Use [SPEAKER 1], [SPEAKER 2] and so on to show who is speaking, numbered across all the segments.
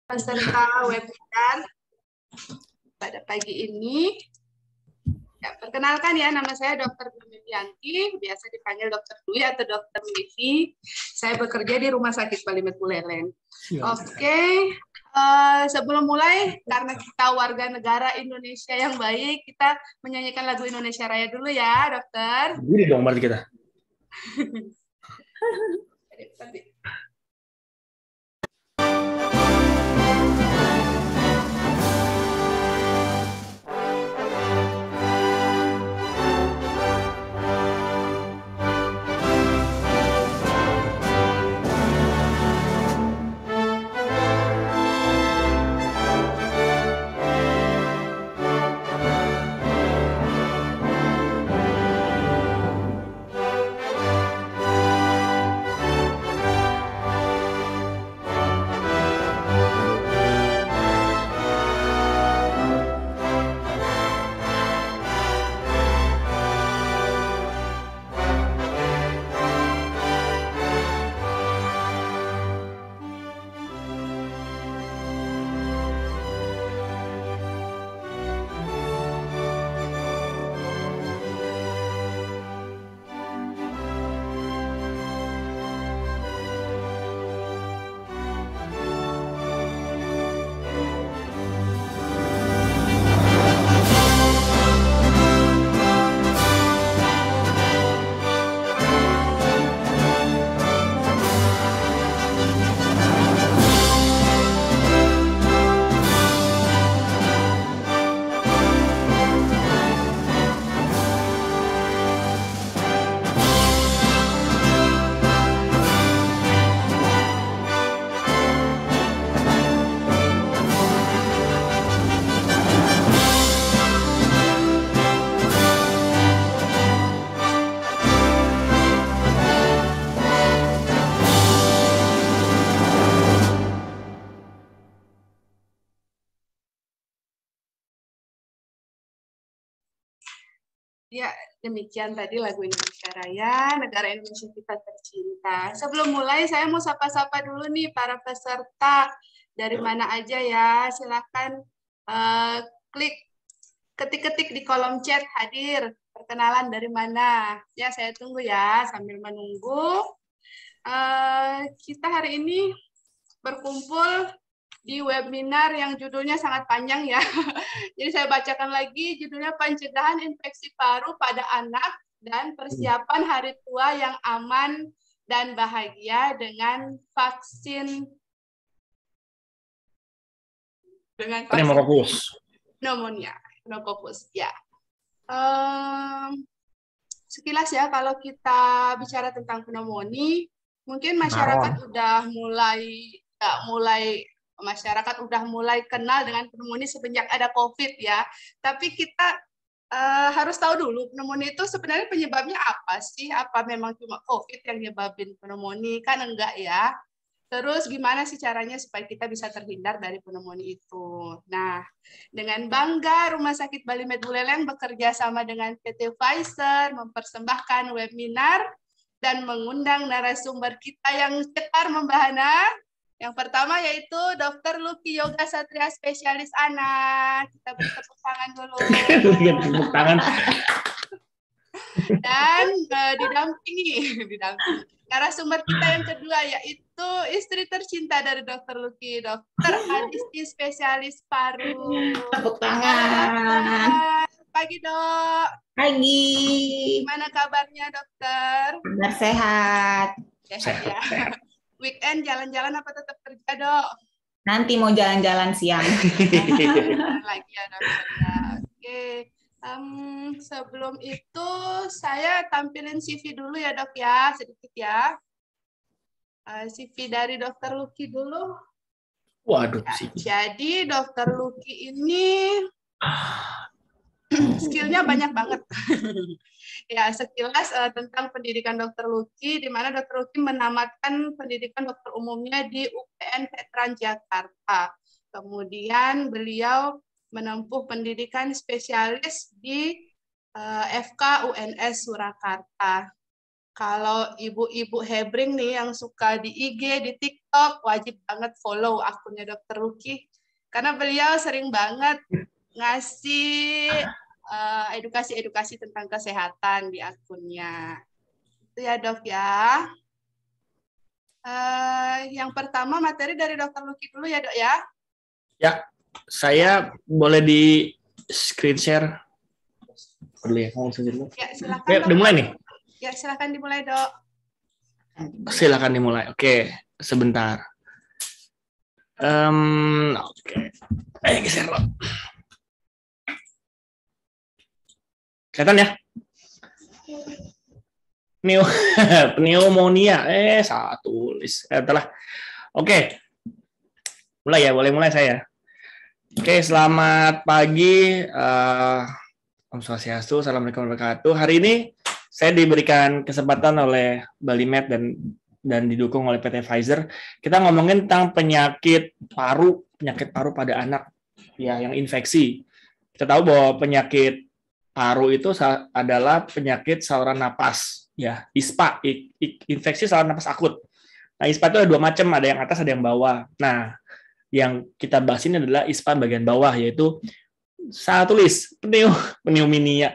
[SPEAKER 1] peserta webinar pada pagi ini. Ya, perkenalkan ya, nama saya Dr. Dwi Yanti, biasa dipanggil Dr. Dwi atau Dr. Livi. Saya bekerja di Rumah Sakit Balimet Buleleng. Oke, sebelum mulai, karena kita warga negara Indonesia yang baik, kita menyanyikan lagu Indonesia Raya dulu ya, dokter.
[SPEAKER 2] Gini dong berarti kita.
[SPEAKER 1] Ya, demikian tadi lagu Indonesia Raya, negara Indonesia kita tercinta. Sebelum mulai, saya mau sapa-sapa dulu nih para peserta. Dari mana aja ya, silakan klik ketik-ketik di kolom chat hadir. Perkenalan dari mana? Ya, saya tunggu ya sambil menunggu. Kita hari ini berkumpul di webinar yang judulnya sangat panjang ya. Jadi saya bacakan lagi, judulnya Pencegahan Infeksi Paru pada Anak dan Persiapan Hari Tua yang Aman dan Bahagia dengan vaksin pneumonia. Ya. Sekilas ya, kalau kita bicara tentang pneumonia, mungkin masyarakat udah mulai kenal dengan pneumonia semenjak ada COVID ya. Tapi kita harus tahu dulu pneumonia itu sebenarnya penyebabnya apa sih? Apa memang cuma COVID yang nyebabin pneumonia? Kan enggak ya. Terus gimana sih caranya supaya kita bisa terhindar dari pneumonia itu? Nah, dengan bangga Rumah Sakit Balimet Buleleng bekerja sama dengan PT Pfizer mempersembahkan webinar dan mengundang narasumber kita yang cetar membahana. Yang pertama yaitu Dr. Lucky Yoga Satria, spesialis anak. Kita beri tepuk tangan dulu.
[SPEAKER 2] Tepuk tangan.
[SPEAKER 1] Dan didampingi narasumber kita yang kedua yaitu istri tercinta dari Dr. Lucky, Dr. Adisti, spesialis paru.
[SPEAKER 3] Tepuk tangan.
[SPEAKER 1] Pagi, Dok.
[SPEAKER 3] Pagi.
[SPEAKER 1] Gimana kabarnya, Dokter?
[SPEAKER 3] Kabar sehat.
[SPEAKER 1] Sehat ya. Weekend jalan-jalan apa tetap kerja, Dok?
[SPEAKER 3] Nanti mau jalan-jalan siang.
[SPEAKER 1] Lagi ya, Dokter. Oke. Sebelum itu saya tampilin CV dulu ya, Dok ya, sedikit ya. CV dari Dr. Lucky dulu.
[SPEAKER 2] Waduh,
[SPEAKER 1] ya, jadi Dr. Lucky ini skillnya banyak banget. Ya, sekilas tentang pendidikan Dr. Lucky, di mana Dr. Lucky menamatkan pendidikan dokter umumnya di UPN Veteran Jakarta. Kemudian beliau menempuh pendidikan spesialis di FK UNS Surakarta. Kalau ibu-ibu Hebring nih yang suka di IG, di TikTok, wajib banget follow akunnya Dr. Luki. Karena beliau sering banget ngasih edukasi-edukasi tentang kesehatan di akunnya. Itu ya dok ya. Yang pertama materi dari Dr. Luki dulu ya dok ya.
[SPEAKER 2] Ya, saya boleh di screen share dulu ya.
[SPEAKER 1] Ya silakan.
[SPEAKER 2] Ya, udah mulai nih.
[SPEAKER 1] Ya silakan dimulai dok.
[SPEAKER 2] Silakan dimulai. Oke, sebentar. Oke. Ayo geser lo. Kelihatan ya? Pneumonia. Salah tulis. Telah. Oke. Mulai ya, boleh mulai saya. Oke, selamat pagi. Om Swastiastu, Assalamualaikum warahmatullahi wabarakatuh. Hari ini saya diberikan kesempatan oleh Balimed dan didukung oleh PT Pfizer. Kita ngomongin tentang penyakit paru pada anak ya yang infeksi. Kita tahu bahwa penyakit paru itu adalah penyakit saluran napas ya, ISPA, infeksi saluran napas akut. Nah, ISPA itu ada dua macam, ada yang atas, ada yang bawah. Nah, yang kita bahas ini adalah ISPA bagian bawah, yaitu saya tulis pneumonia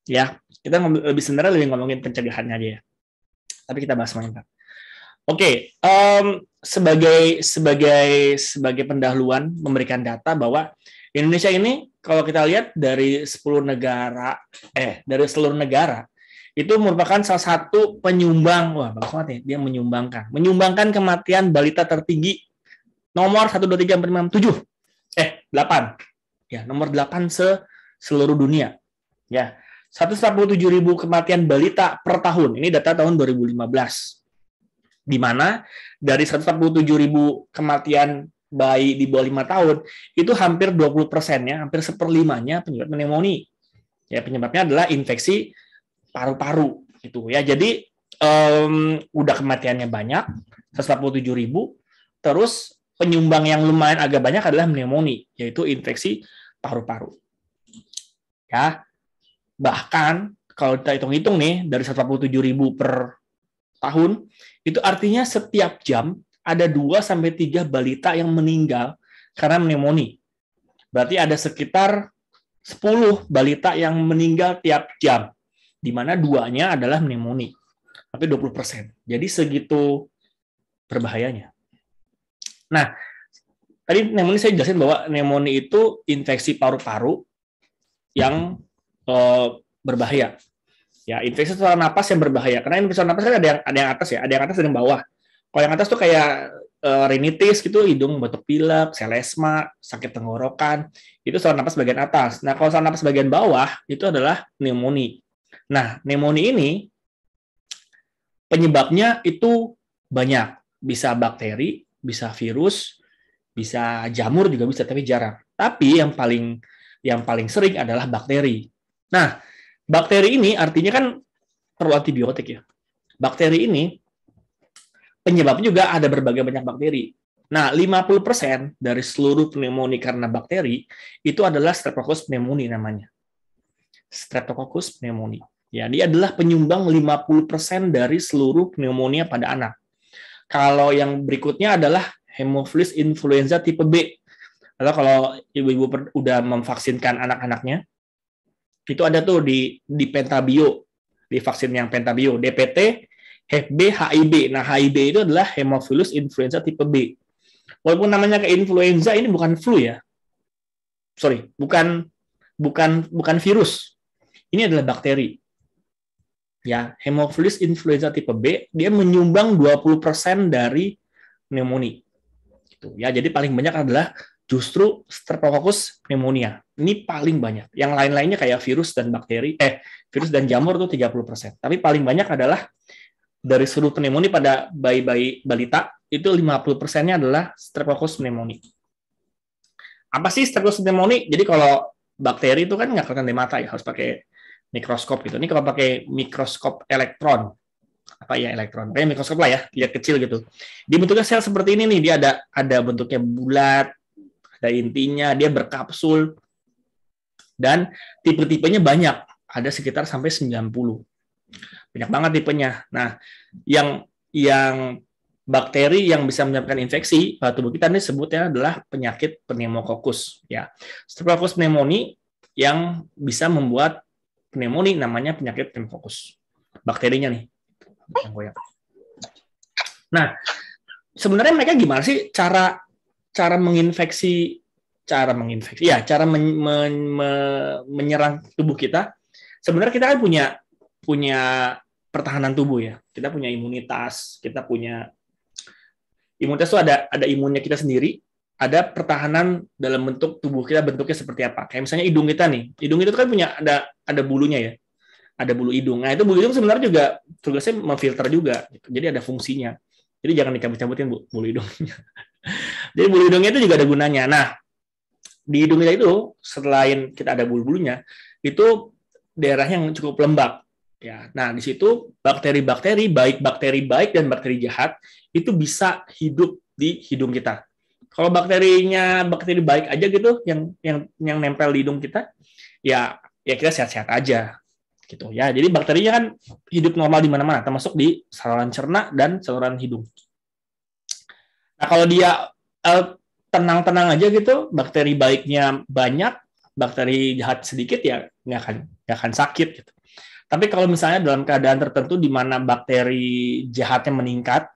[SPEAKER 2] ya. Kita sebenarnya lebih ngomongin pencegahannya aja ya. Tapi kita bahas semuanya. Oke, sebagai pendahuluan memberikan data bahwa Indonesia ini kalau kita lihat dari 10 negara dari seluruh negara itu merupakan salah satu penyumbang, wah bagus banget ya, dia menyumbangkan kematian balita tertinggi nomor 1 2 3 4 5 6 7 8. Ya, nomor 8 seluruh dunia. Ya. 147.000 kematian balita per tahun. Ini data tahun 2015. Di mana dari 147.000 kematian bayi di bawah 5 tahun, itu hampir 20%-nya, hampir seperlimanya penyebab pneumonia. Ya, penyebabnya adalah infeksi paru-paru gitu ya. Jadi udah kematiannya banyak, 147.000, terus penyumbang yang lumayan agak banyak adalah pneumonia, yaitu infeksi paru-paru. Ya. Bahkan kalau kita hitung-hitung nih dari 147.000 per tahun, itu artinya setiap jam ada 2-3 balita yang meninggal karena pneumonia. Berarti ada sekitar 10 balita yang meninggal tiap jam, di mana 2-nya adalah pneumonia. Tapi 20%. Jadi segitu berbahayanya. Nah, tadi pneumonia saya jelasin bahwa pneumonia itu infeksi paru-paru yang berbahaya. Ya, infeksi saluran napas yang berbahaya. Karena infeksi saluran napas kan ada yang atas ya, ada yang atas dan yang bawah. Kalau yang atas tuh kayak rinitis gitu, hidung batuk pilek, selesma, sakit tenggorokan, itu saluran napas bagian atas. Nah, kalau saluran napas bagian bawah itu adalah pneumonia. Nah, pneumonia ini penyebabnya itu banyak. Bisa bakteri, bisa virus, bisa jamur juga bisa, tapi jarang. Tapi yang paling sering adalah bakteri. Nah, bakteri ini artinya kan perlu antibiotik ya. Bakteri ini penyebabnya juga ada berbagai banyak bakteri. Nah, 50% dari seluruh pneumonia karena bakteri itu adalah Streptococcus pneumoniae namanya. Streptococcus pneumoniae. Ya, dia adalah penyumbang 50% dari seluruh pneumonia pada anak. Kalau yang berikutnya adalah Haemophilus influenza tipe B. Atau kalau ibu-ibu udah memvaksinkan anak-anaknya, itu ada tuh di Pentabio, di vaksin yang Pentabio, DPT, Hep B, HIB. Nah, HIB itu adalah Haemophilus influenza tipe B. Walaupun namanya kayak influenza, ini bukan flu ya. Sorry, bukan virus. Ini adalah bakteri. Ya, Haemophilus influenza tipe B, dia menyumbang 20% dari pneumonia. Gitu. Ya, jadi paling banyak adalah justru Streptococcus pneumonia. Ini paling banyak. Yang lain-lainnya kayak virus dan bakteri, virus dan jamur tuh 30%. Tapi paling banyak adalah dari seluruh pneumonia pada bayi-bayi balita, itu 50%-nya adalah Streptococcus pneumonia. Apa sih Streptococcus pneumonia? Jadi kalau bakteri itu kan nggak kelihatan di mata ya, harus pakai mikroskop gitu. Ini kalau pakai mikroskop elektron, kayak mikroskop lah ya, lihat kecil gitu. Dia bentuknya sel seperti ini nih, dia ada bentuknya bulat, ada intinya, dia berkapsul, dan tipe-tipenya banyak, ada sekitar sampai 90. banyak banget tipenya. Nah, yang bakteri yang bisa menyebabkan infeksi pada tubuh kita ini sebutnya adalah penyakit pneumococcus ya. Streptococcus pneumoniae yang bisa membuat pneumonia namanya penyakit pneumococcus. Bakterinya nih. Nah, sebenarnya mereka gimana sih cara menginfeksi menyerang tubuh kita? Sebenarnya kita kan punya pertahanan tubuh ya. Kita punya imunitas, imunitas itu ada imunnya kita sendiri, ada pertahanan dalam bentuk tubuh kita, bentuknya seperti apa. Kayak misalnya hidung kita nih. Hidung itu kan punya ada bulunya ya. Ada bulu hidung. Nah, itu bulu hidung sebenarnya juga tugasnya memfilter juga gitu. Jadi ada fungsinya. Jadi jangan dicabut-cabutin bulu hidungnya. Jadi bulu hidungnya itu juga ada gunanya. Nah, di hidung kita itu selain kita ada bulu-bulunya, itu daerah yang cukup lembab. Ya, nah di situ bakteri-bakteri baik dan bakteri jahat itu bisa hidup di hidung kita. Kalau bakteri baik aja gitu, yang nempel di hidung kita, ya kita sehat-sehat aja, gitu ya. Jadi bakterinya kan hidup normal di mana-mana, termasuk di saluran cerna dan saluran hidung. Nah kalau dia tenang-tenang aja gitu, bakteri baiknya banyak, bakteri jahat sedikit ya nggak akan sakit gitu. Tapi kalau misalnya dalam keadaan tertentu di mana bakteri jahatnya meningkat,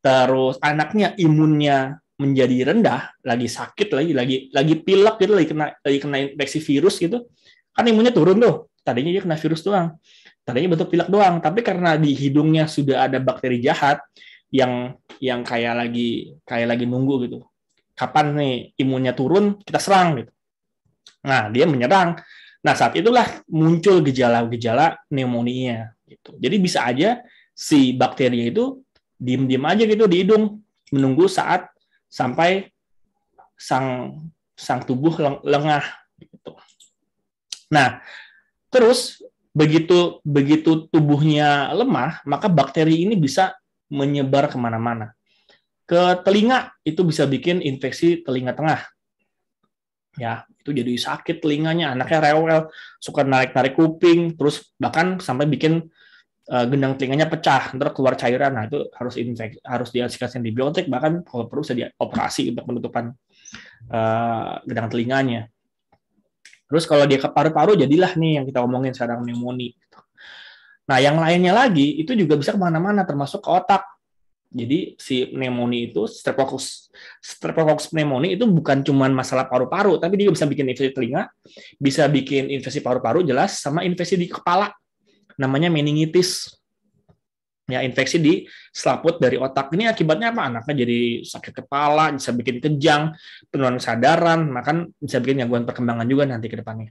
[SPEAKER 2] terus anaknya imunnya menjadi rendah, lagi sakit, lagi pilek gitu, lagi kena infeksi virus gitu, kan imunnya turun tuh. Tadinya dia kena virus doang, tadinya bentuk pilek doang, tapi karena di hidungnya sudah ada bakteri jahat yang kayak lagi nunggu gitu. Kapan nih imunnya turun, kita serang gitu. Nah, dia menyerang. Nah, saat itulah muncul gejala-gejala pneumonia gitu. Jadi bisa aja si bakteri itu diem-diem aja gitu di hidung, menunggu saat sampai sang tubuh lengah gitu. Nah, terus begitu tubuhnya lemah, maka bakteri ini bisa menyebar kemana-mana. Ke telinga itu bisa bikin infeksi telinga tengah. Ya, itu jadi sakit telinganya, anaknya rewel, suka narik-narik kuping, terus bahkan sampai bikin gendang telinganya pecah, ntar keluar cairan. Nah, itu harus dikasih antibiotik, bahkan kalau perlu bisa dioperasi untuk penutupan gendang telinganya. Terus kalau dia ke paru-paru, jadilah nih yang kita omongin sekarang pneumonia. Nah, yang lainnya lagi itu juga bisa kemana-mana, termasuk ke otak. Jadi si pneumonia itu, Streptococcus pneumoniae itu bukan cuma masalah paru-paru, tapi dia bisa bikin infeksi telinga, bisa bikin infeksi paru-paru jelas, sama infeksi di kepala, namanya meningitis. Ya, infeksi di selaput dari otak. Ini akibatnya apa? Anaknya jadi sakit kepala, bisa bikin kejang, penurunan kesadaran, bahkan bisa bikin gangguan perkembangan juga nanti ke depannya.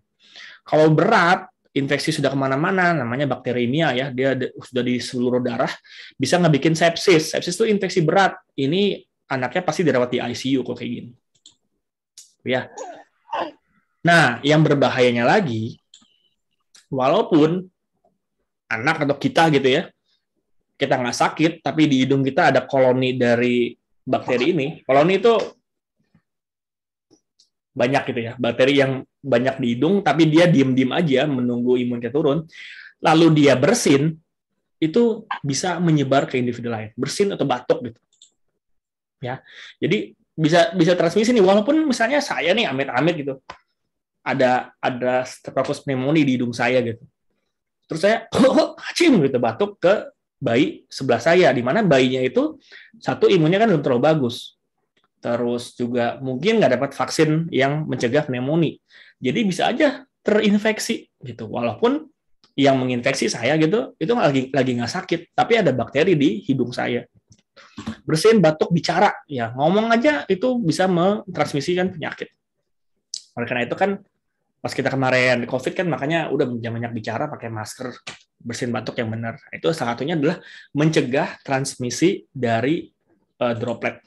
[SPEAKER 2] Kalau berat, infeksi sudah kemana-mana, namanya bakterimia ya, dia sudah di seluruh darah, bisa ngebikin sepsis. Sepsis itu infeksi berat. Ini anaknya pasti dirawat di ICU kok kayak gini. Ya. Nah, yang berbahayanya lagi, walaupun anak atau kita gitu ya, kita nggak sakit, tapi di hidung kita ada koloni dari bakteri ini. Koloni itu banyak gitu ya, bakteri yang banyak di hidung, tapi dia diem-diem aja menunggu imunnya turun, lalu dia bersin, itu bisa menyebar ke individu lain, bersin atau batuk gitu. Ya, jadi bisa transmisi nih, walaupun misalnya saya nih amit-amit gitu, ada Streptococcus pneumoniae di hidung saya gitu, terus saya acim gitu batuk ke bayi sebelah saya, di mana bayinya itu satu imunnya kan belum terlalu bagus, terus juga mungkin nggak dapat vaksin yang mencegah pneumonia, jadi bisa aja terinfeksi gitu, walaupun yang menginfeksi saya gitu itu lagi nggak sakit, tapi ada bakteri di hidung saya. Bersin, batuk, bicara, ya ngomong aja itu bisa mentransmisikan penyakit. Oleh karena itu kan pas kita kemarin COVID kan makanya udah banyak bicara pakai masker, bersin batuk yang benar. Itu salah satunya adalah mencegah transmisi dari droplet.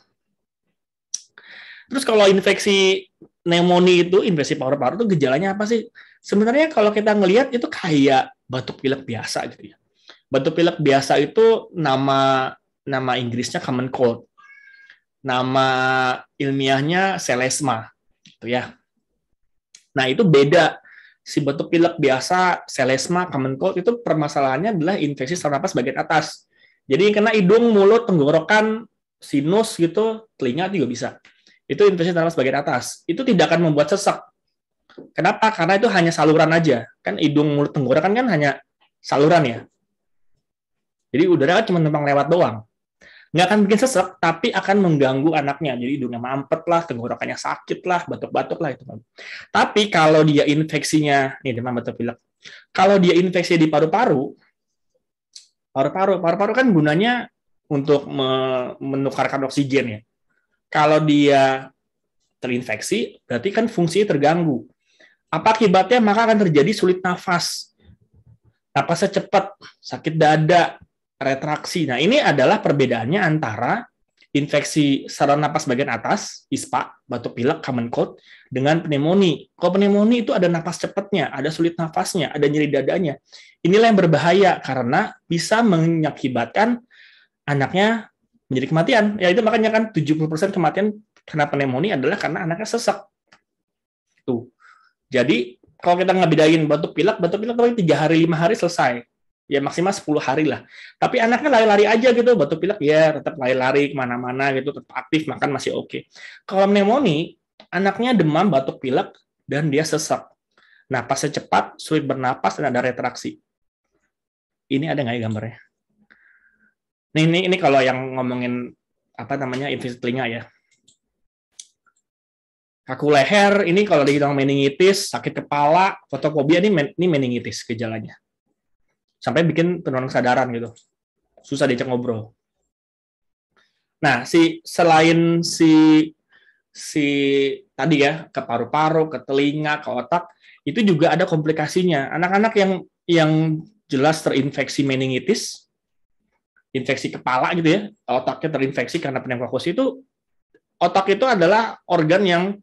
[SPEAKER 2] Terus kalau infeksi pneumonia itu, infeksi paru-paru itu gejalanya apa sih? Sebenarnya kalau kita ngelihat itu kayak batuk pilek biasa gitu ya. Batuk pilek biasa itu nama Inggrisnya common cold. Nama ilmiahnya selesma gitu ya. Nah, itu beda si batuk pilek biasa, selesma, common cold itu permasalahannya adalah infeksi saluran napas bagian atas. Jadi yang kena hidung, mulut, tenggorokan, sinus gitu, telinga juga bisa. Itu infeksi saluran napas bagian atas. Itu tidak akan membuat sesak. Kenapa? Karena itu hanya saluran aja. Kan hidung, mulut, tenggorokan kan hanya saluran ya. Jadi udara kan cuma numpang lewat doang. Nggak akan bikin sesak, tapi akan mengganggu anaknya. Jadi hidungnya mampet lah, tenggorokannya sakit lah, batuk-batuk lah itu. Tapi kalau dia infeksinya, nih demam batuk pilek. Kalau dia infeksi di paru-paru kan gunanya untuk menukarkan oksigen ya. Kalau dia terinfeksi, berarti kan fungsinya terganggu. Apa akibatnya? Maka akan terjadi sulit nafas. Napasnya cepat, sakit dada, retraksi. Nah, ini adalah perbedaannya antara infeksi saluran napas bagian atas, ISPA, batuk pilek, common cold, dengan pneumonia. Kalau pneumonia itu ada napas cepatnya, ada sulit nafasnya, ada nyeri dadanya. Inilah yang berbahaya karena bisa mengakibatkan anaknya menjadi kematian. Ya itu makanya kan 70% kematian karena pneumonia adalah karena anaknya sesak. Tuh. Jadi kalau kita ngebedain batuk pilek paling 3 hari, 5 hari selesai. Ya maksimal 10 hari lah. Tapi anaknya lari-lari aja gitu, batuk pilek ya tetap lari-lari kemana-mana gitu, tetap aktif, makan masih oke. Kalau pneumonia, anaknya demam, batuk pilek, dan dia sesak. Napasnya cepat, sulit bernapas, dan ada retraksi. Ini ada nggak ya gambarnya? Ini kalau yang ngomongin infeksi telinga ya. Kaku leher, ini kalau dibilang meningitis, sakit kepala, fotofobia, ini meningitis gejalanya. Sampai bikin penurunan kesadaran gitu. Susah diajak ngobrol. Nah, selain tadi ya, ke paru-paru, ke telinga, ke otak, itu juga ada komplikasinya. Anak-anak yang jelas terinfeksi meningitis, infeksi kepala gitu ya, otaknya terinfeksi karena pneumokokus itu, otak itu adalah organ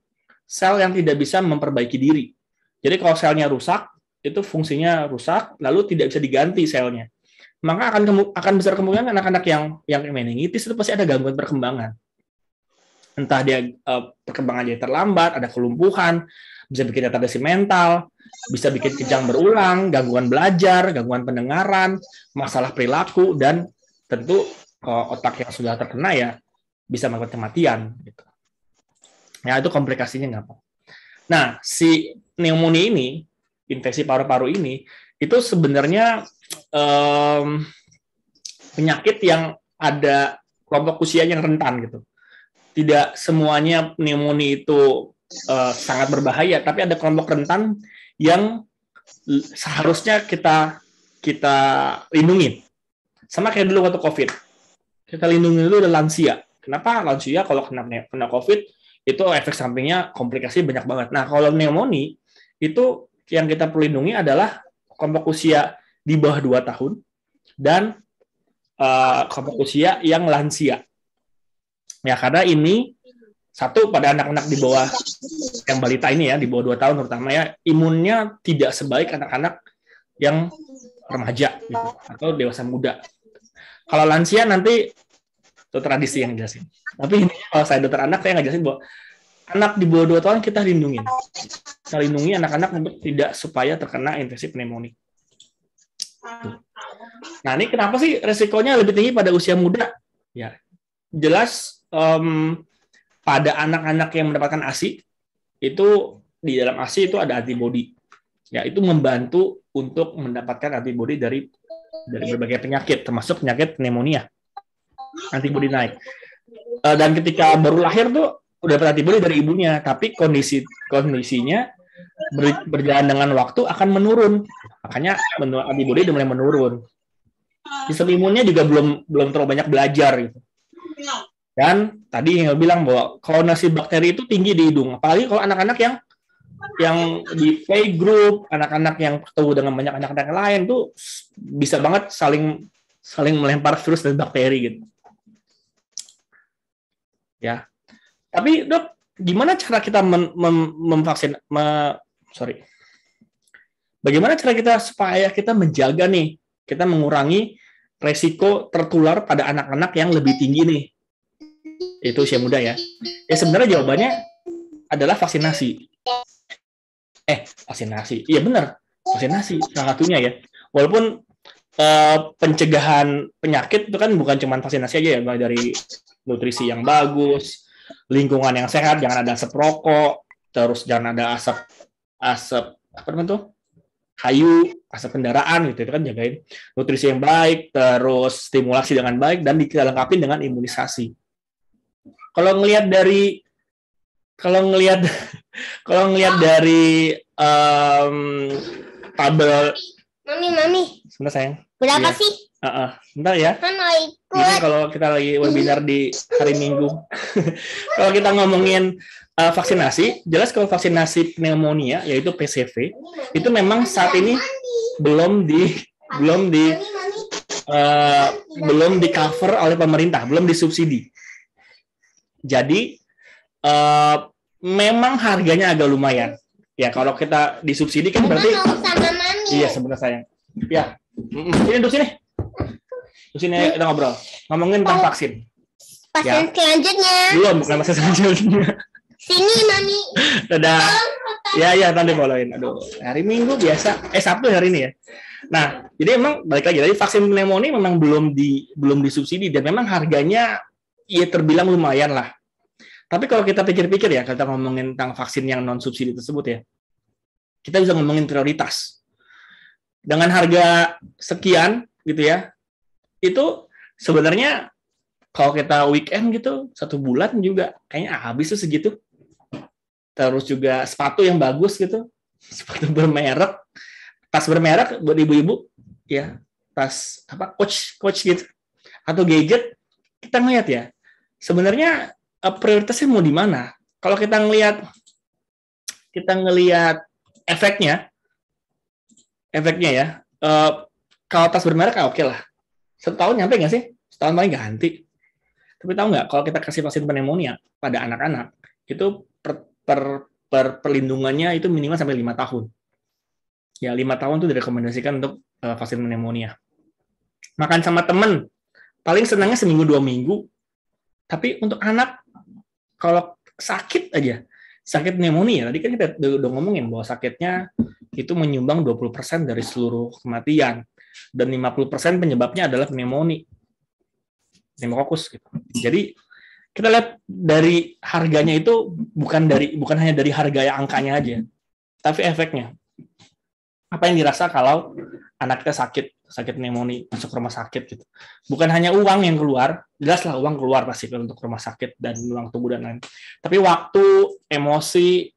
[SPEAKER 2] sel yang tidak bisa memperbaiki diri. Jadi kalau selnya rusak, itu fungsinya rusak, lalu tidak bisa diganti selnya. Maka akan besar kemungkinan anak-anak yang meningitis itu pasti ada gangguan perkembangan. Entah dia perkembangan jadi terlambat, ada kelumpuhan, bisa bikin retardasi mental, bisa bikin kejang berulang, gangguan belajar, gangguan pendengaran, masalah perilaku, dan tentu kalau otak yang sudah terkena ya bisa mengakibatkan kematian. Gitu. Ya itu komplikasinya nggak apa. Nah si pneumonia ini, infeksi paru-paru ini, itu sebenarnya penyakit yang ada kelompok usia yang rentan gitu. Tidak semuanya pneumonia itu sangat berbahaya, tapi ada kelompok rentan yang seharusnya kita lindungi. Sama kayak dulu waktu COVID. Kita lindungi dulu lansia. Kenapa lansia kalau kena COVID itu efek sampingnya komplikasi banyak banget. Nah, kalau pneumonia itu yang kita perlu lindungi adalah kelompok usia di bawah 2 tahun dan kelompok usia yang lansia. Ya, karena ini satu pada anak-anak di bawah yang balita ini ya, di bawah 2 tahun terutama ya, imunnya tidak sebaik anak-anak yang remaja gitu, atau dewasa muda. Kalau lansia nanti dokter Adisi yang jelasin. Tapi ini kalau saya dokter anak, saya ngejelasin bahwa anak di bawah 2 tahun kita lindungi. Kita lindungi anak-anak untuk tidak supaya terkena infeksi pneumonia. Nah, ini kenapa sih resikonya lebih tinggi pada usia muda? Ya, jelas pada anak-anak yang mendapatkan ASI, itu di dalam ASI itu ada antibodi. Ya, itu membantu untuk mendapatkan antibodi dari berbagai penyakit, termasuk penyakit pneumonia. Antibodi naik. Dan ketika baru lahir tuh udah dapat antibodi dari ibunya, tapi kondisinya berjalan dengan waktu akan menurun. Makanya antibodi udah mulai menurun. Sistem imunnya juga belum terlalu banyak belajar gitu. Dan tadi yang bilang bahwa kolonasi bakteri itu tinggi di hidung, apalagi kalau anak-anak yang di playgroup, anak-anak yang ketemu dengan banyak anak-anak lain tuh bisa banget saling melempar virus dan bakteri gitu. Ya. Tapi Dok, gimana cara kita bagaimana cara kita supaya kita menjaga nih, kita mengurangi resiko tertular pada anak-anak yang lebih tinggi nih? Itu usia muda ya. Ya sebenarnya jawabannya adalah vaksinasi. Vaksinasi. Iya benar, vaksinasi salah satunya ya. Walaupun pencegahan penyakit itu kan bukan cuma vaksinasi aja ya, mulai dari nutrisi yang bagus, lingkungan yang sehat, jangan ada asap rokok, terus jangan ada asap apa namanya tuh, kayu, asap kendaraan gitu, itu kan jagain nutrisi yang baik, terus stimulasi dengan baik, dan dilengkapi dengan imunisasi. Kalau ngelihat dari tabel,
[SPEAKER 4] Mami,
[SPEAKER 2] sebentar sayang.
[SPEAKER 4] berapa
[SPEAKER 2] Iya.
[SPEAKER 4] sih?
[SPEAKER 2] Bentar ya.
[SPEAKER 4] Kan mau
[SPEAKER 2] Ini
[SPEAKER 4] ikut.
[SPEAKER 2] kalau kita lagi webinar di hari Minggu. Kalau kita ngomongin vaksinasi, jelas kalau vaksinasi pneumonia yaitu PCV itu memang saat ini belum di cover oleh pemerintah, belum disubsidi. Jadi memang harganya agak lumayan. Ya kalau kita disubsidi kan berarti
[SPEAKER 4] Mau sama Mami.
[SPEAKER 2] iya sebenarnya sayang. Ya. Ini duduk sini. Terus ini kita ngobrol. Ngomongin tentang vaksin.
[SPEAKER 4] Pasien selanjutnya.
[SPEAKER 2] Belum, bukan masa selanjutnya.
[SPEAKER 4] Sini, Mami.
[SPEAKER 2] Dadah. Ya, nanti bawain. Aduh, hari Minggu biasa. Sabtu hari ini ya. Nah, jadi emang balik lagi. Jadi vaksin pneumonia memang belum disubsidi dan memang harganya ya terbilang lumayan lah. Tapi kalau kita pikir-pikir ya, kita ngomongin tentang vaksin yang non subsidi tersebut ya, kita bisa ngomongin prioritas. Dengan harga sekian gitu ya, itu sebenarnya kalau kita weekend gitu 1 bulan juga kayaknya habis tuh segitu. Terus juga sepatu yang bagus gitu, sepatu bermerek, tas bermerek buat ibu-ibu ya, tas apa coach gitu, atau gadget. Kita ngeliat ya, sebenarnya prioritasnya mau di mana? Kalau kita ngelihat efeknya ya, kalau tas bermerek oke lah. Setahun nyampe nggak sih? Setahun paling ganti. Tapi tahu nggak, kalau kita kasih vaksin pneumonia pada anak-anak, itu perlindungannya itu minimal sampai 5 tahun. Ya, 5 tahun itu direkomendasikan untuk vaksin pneumonia. Makan sama temen, paling senangnya seminggu 2 minggu. Tapi untuk anak, kalau sakit aja, sakit pneumonia, tadi kan kita udah ngomongin bahwa sakitnya itu menyumbang 20% dari seluruh kematian. Dan 50% penyebabnya adalah pneumonia. Pneumokokus gitu. Jadi kita lihat dari harganya itu bukan hanya dari harga yang angkanya aja, tapi efeknya. Apa yang dirasa kalau anak kita sakit pneumonia, masuk rumah sakit gitu. Bukan hanya uang yang keluar, jelaslah uang keluar pasti untuk rumah sakit dan uang tubuh dan lain. Tapi waktu, emosi,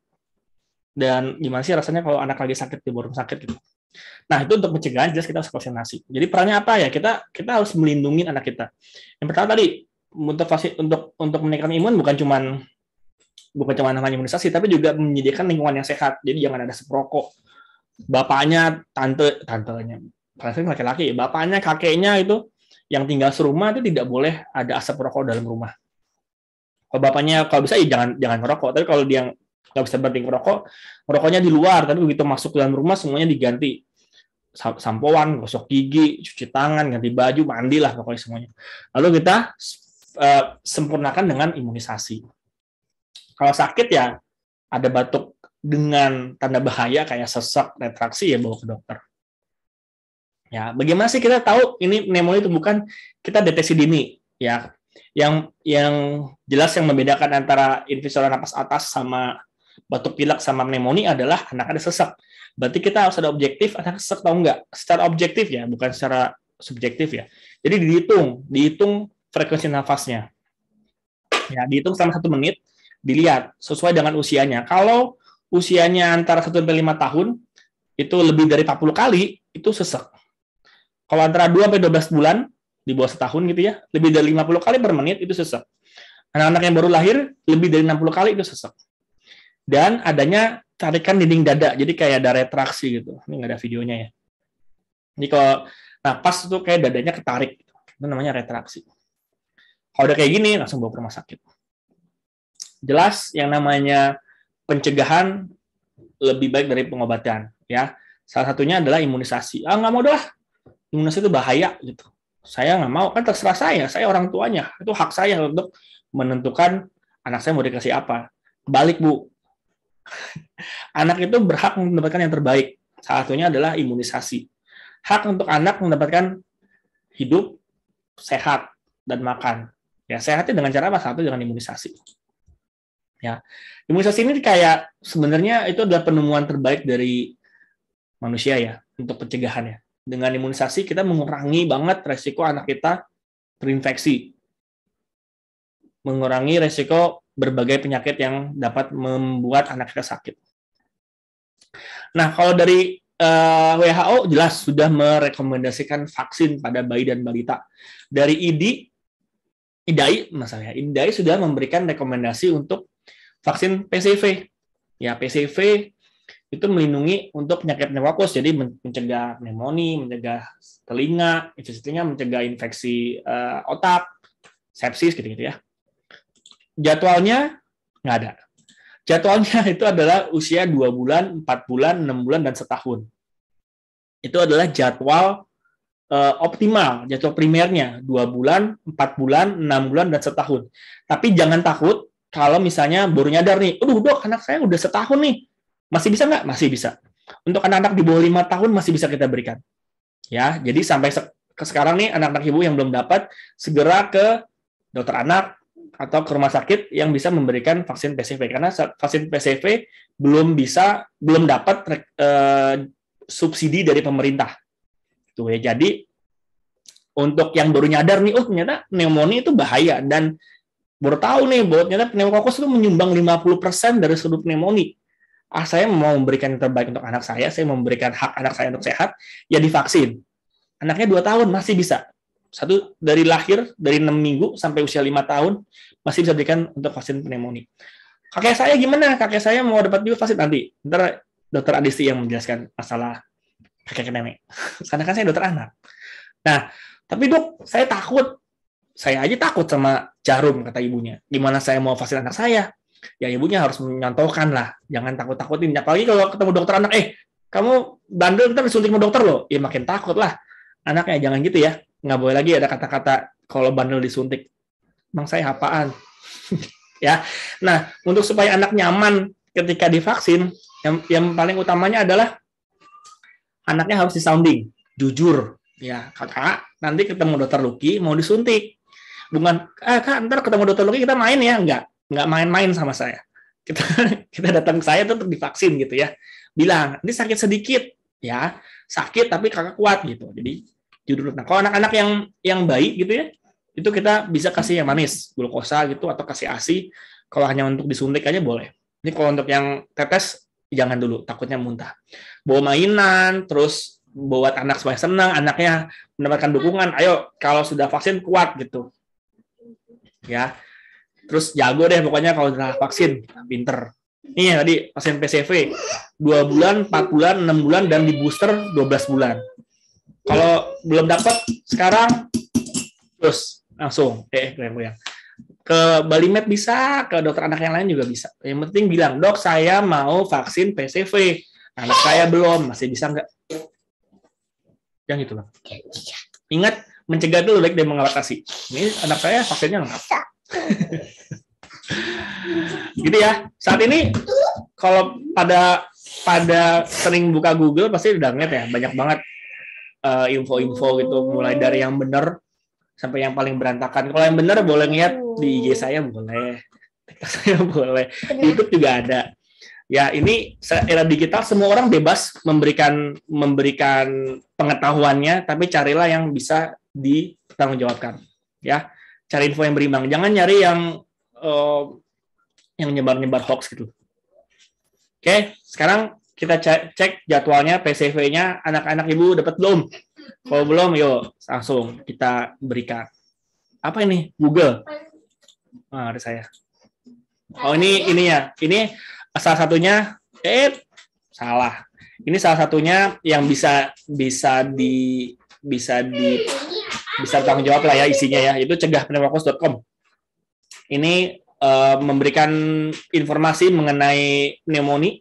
[SPEAKER 2] dan gimana sih rasanya kalau anak lagi sakit di rumah sakit gitu. Nah, itu untuk pencegahan jelas kita harus vaksinasi. Jadi perannya apa ya? Kita harus melindungi anak kita. Yang pertama tadi untuk meningkatkan imun bukan cuma namanya imunisasi, tapi juga menyediakan lingkungan yang sehat. Jadi jangan ada asap rokok. Bapaknya, tantenya, paling laki-laki, bapaknya, kakeknya itu yang tinggal serumah itu tidak boleh ada asap rokok dalam rumah. Kalau bapaknya, kalau bisa jangan ngerokok. Tapi kalau dia nggak bisa berhenti ngerokoknya di luar. Tapi begitu masuk ke dalam rumah semuanya diganti. Sampoan, gosok gigi, cuci tangan, ganti baju, mandilah pokoknya semuanya. Lalu kita sempurnakan dengan imunisasi. Kalau sakit ya ada batuk dengan tanda bahaya kayak sesak, retraksi ya bawa ke dokter. Ya, bagaimana sih kita tahu ini pneumonia itu bukan, kita deteksi dini ya. Yang jelas yang membedakan antara infeksi saluran napas atas sama batuk pilek sama pneumonia adalah anak ada sesak. Berarti kita harus ada objektif, anak sesak tahu nggak? Secara objektif ya, bukan secara subjektif ya. Jadi dihitung frekuensi nafasnya. Ya, dihitung selama 1 menit, dilihat sesuai dengan usianya. Kalau usianya antara 1 sampai 5 tahun, itu lebih dari 40 kali, itu sesak. Kalau antara 2 sampai 12 bulan, di bawah setahun gitu ya, lebih dari 50 kali per menit, itu sesak. Anak-anak yang baru lahir, lebih dari 60 kali, itu sesak. Dan adanya tarikan dinding dada, jadi kayak ada retraksi gitu. Ini nggak ada videonya ya. Jadi kalau napas itu kayak dadanya ketarik, itu namanya retraksi. Kalau udah kayak gini, langsung bawa ke rumah sakit. Jelas yang namanya pencegahan lebih baik dari pengobatan, ya. Salah satunya adalah imunisasi. Nggak mau dah, imunisasi itu bahaya gitu. Saya nggak mau, kan terserah saya orang tuanya, itu hak saya untuk menentukan anak saya mau dikasih apa. Balik Bu, Anak itu berhak mendapatkan yang terbaik. Salah satunya adalah imunisasi. Hak untuk anak mendapatkan hidup, sehat, dan makan. Ya, sehatnya dengan cara apa? Satu, dengan imunisasi. Ya, imunisasi ini kayak sebenarnya itu adalah penemuan terbaik dari manusia ya untuk pencegahannya. Dengan imunisasi kita mengurangi banget resiko anak kita terinfeksi, mengurangi resiko berbagai penyakit yang dapat membuat anak kita sakit. Nah, kalau dari WHO jelas sudah merekomendasikan vaksin pada bayi dan balita. Dari IDAI sudah memberikan rekomendasi untuk vaksin PCV. Ya, PCV itu melindungi untuk penyakit pneumokokus, jadi mencegah pneumonia, mencegah telinga, infeksinya mencegah infeksi otak, sepsis gitu-gitu ya. Jadwalnya nggak ada. Jadwalnya itu adalah usia 2 bulan, 4 bulan, 6 bulan, dan setahun. Itu adalah jadwal optimal, jadwal primernya 2 bulan, 4 bulan, 6 bulan, dan setahun. Tapi jangan takut kalau misalnya baru nyadar nih, dok, anak saya udah setahun nih. Masih bisa nggak? Masih bisa. Untuk anak-anak di bawah 5 tahun masih bisa kita berikan. Ya, jadi sampai sekarang nih anak-anak ibu yang belum dapat, segera ke dokter anak atau ke rumah sakit yang bisa memberikan vaksin PCV, karena vaksin PCV belum dapat subsidi dari pemerintah. Tuh ya, jadi untuk yang baru nyadar nih, ternyata pneumonia itu bahaya, dan baru tahu nih bahwa ternyata pneumokokus itu menyumbang 50% dari seluruh pneumonia. Saya mau memberikan yang terbaik untuk anak saya memberikan hak anak saya untuk sehat, ya divaksin. Anaknya 2 tahun masih bisa. Satu, dari lahir, dari 6 minggu sampai usia 5 tahun, masih bisa berikan untuk vaksin pneumonia. Kakek saya gimana? Kakek saya mau dapat juga vaksin nanti. Ntar dokter Adisti yang menjelaskan masalah kakek nenek. Karena kan saya dokter anak. Nah, tapi dok, saya takut. Saya aja takut sama jarum, kata ibunya. Gimana saya mau vaksin anak saya? Ya ibunya harus menyontohkan lah. Jangan takut-takutin. Apalagi kalau ketemu dokter anak, kamu bandel, ntar disuntik sama dokter loh. Ya makin takut lah. Anaknya jangan gitu ya. Nggak boleh lagi ada kata-kata kalau bandel disuntik. Emang saya apaan? Ya. Nah, untuk supaya anak nyaman ketika divaksin, yang paling utamanya adalah anaknya harus disounding, jujur. Ya, kakak, nanti ketemu dokter Lucky mau disuntik. Bukan, kak, ntar ketemu dokter Lucky kita main ya. Nggak main-main sama saya. Kita datang ke saya tuh untuk divaksin gitu ya. Bilang, ini sakit sedikit. Ya, sakit tapi kakak kuat gitu. Jadi, jujur. Nah, kalau anak-anak yang baik gitu ya, itu kita bisa kasih yang manis, glukosa gitu, atau kasih ASI. Kalau hanya untuk disuntik aja boleh. Ini kalau untuk yang tetes, jangan dulu, takutnya muntah. Bawa mainan, terus buat anak supaya senang, anaknya mendapatkan dukungan. Ayo, kalau sudah vaksin kuat gitu. Ya, terus jago deh pokoknya kalau sudah vaksin, pinter. Ini ya tadi vaksin PCV 2 bulan, 4 bulan, 6 bulan, dan di booster 12 bulan. Kalau belum dapat sekarang, terus langsung goyang-goyang. Ke Balimed bisa, ke dokter anak yang lain juga bisa. Yang penting bilang, dok saya mau vaksin PCV. Anak saya belum, masih bisa nggak? Yang itu lah. Ingat, mencegah itu lebih baik dari mengatasi. Ini anak saya vaksinnya lengkap. Gitu ya. Saat ini kalau pada sering buka Google pasti udah ngeliat ya, banyak banget info-info gitu, mulai dari yang benar sampai yang paling berantakan. Kalau yang benar boleh lihat di IG saya, boleh, TikTok saya boleh, YouTube juga ada. Ya, ini era digital, semua orang bebas memberikan pengetahuannya, tapi carilah yang bisa dipertanggungjawabkan. Ya, cari info yang berimbang. Jangan nyari yang nyebar-nyebar hoax gitu. Oke, sekarang kita cek jadwalnya, PCV-nya, anak-anak ibu dapat belum? Kalau belum, yuk langsung kita berikan. Apa ini? Google. Ada saya. Oh, ini ya. Ini salah satunya. Salah. Ini salah satunya yang bisa bertanggung jawab lah ya isinya ya. Itu cegahpneumokokus.com. Ini memberikan informasi mengenai pneumonia.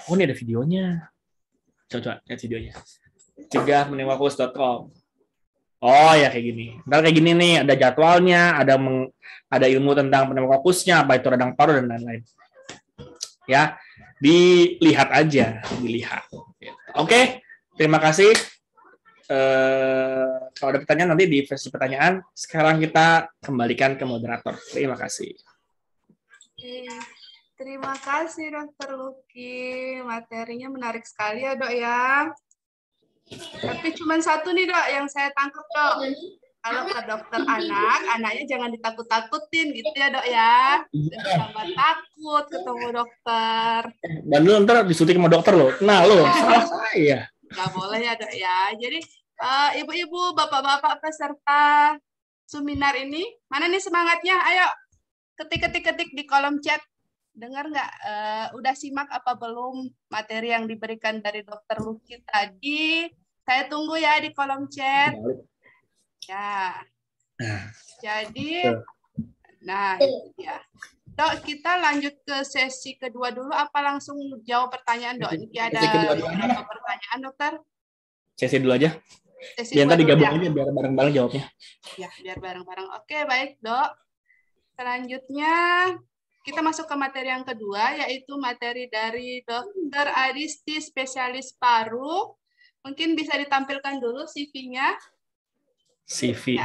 [SPEAKER 2] Oh, ini ada videonya. Coba lihat videonya. Cegahpneumokokus.com. Oh ya kayak gini. Ntar kayak gini nih, ada jadwalnya, ada ilmu tentang pneumokokusnya, apa itu radang paru dan lain-lain. Ya, dilihat aja, dilihat. Oke, terima kasih. Kalau ada pertanyaan nanti di versi pertanyaan. Sekarang kita kembalikan ke moderator. Terima kasih.
[SPEAKER 1] Oke. Terima kasih Dokter Lucky. Materinya menarik sekali ya Dok ya. Tapi cuma satu nih Dok yang saya tangkap Dok. Kalau ke dokter anak, anaknya jangan ditakut-takutin gitu ya Dok ya. Jangan tambah takut ketemu dokter.
[SPEAKER 2] Dan lu ntar disuntik sama dokter lo. Nah lo, salah saya.
[SPEAKER 1] Nggak boleh ya Dok ya. Jadi ibu-ibu, bapak-bapak peserta seminar ini, mana nih semangatnya? Ayo ketik-ketik di kolom chat. Dengar nggak? Udah simak apa belum materi yang diberikan dari Dokter Lucky tadi? Saya tunggu ya di kolom chat. Ya. Jadi, nah itu ya. Dok, kita lanjut ke sesi kedua dulu. Apa langsung jawab pertanyaan Dok? Ini ada beberapa pertanyaan Dokter.
[SPEAKER 2] Sesi dulu aja.
[SPEAKER 1] Sesi
[SPEAKER 2] Biar tadi
[SPEAKER 1] dua dulu
[SPEAKER 2] gabung
[SPEAKER 1] ya.
[SPEAKER 2] aja biar bareng-bareng jawabnya.
[SPEAKER 1] Ya, biar bareng-bareng. Oke, baik Dok. Selanjutnya kita masuk ke materi yang kedua, yaitu materi dari Dr. Adisti, spesialis paru. Mungkin bisa ditampilkan dulu CV-nya.
[SPEAKER 2] CV.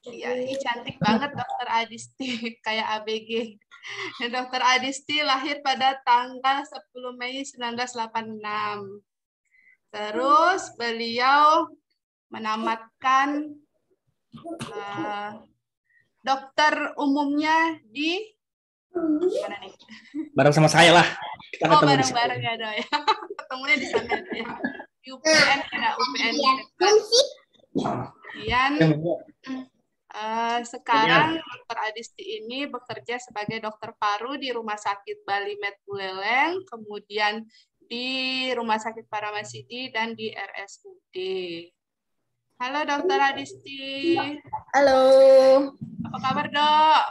[SPEAKER 1] Ya, ini cantik banget Dr. Adisti, kayak ABG. Dr. Adisti lahir pada tanggal 10 Mei 1986. Terus beliau menamatkan dokter umumnya di mana nih?
[SPEAKER 2] Bareng sama saya lah. Kita ketemu di sini.
[SPEAKER 1] Bareng-bareng ya Dok ya. Ketemunya di sana ya. Di UPN ya, UPN. Kemudian sekarang Dr. Adisti ini bekerja sebagai dokter paru di Rumah Sakit Bali Med Buleleng, kemudian di Rumah Sakit Paramasidi dan di RSUD. Halo Dr. Adisti.
[SPEAKER 3] Halo.
[SPEAKER 1] Apa kabar Dok?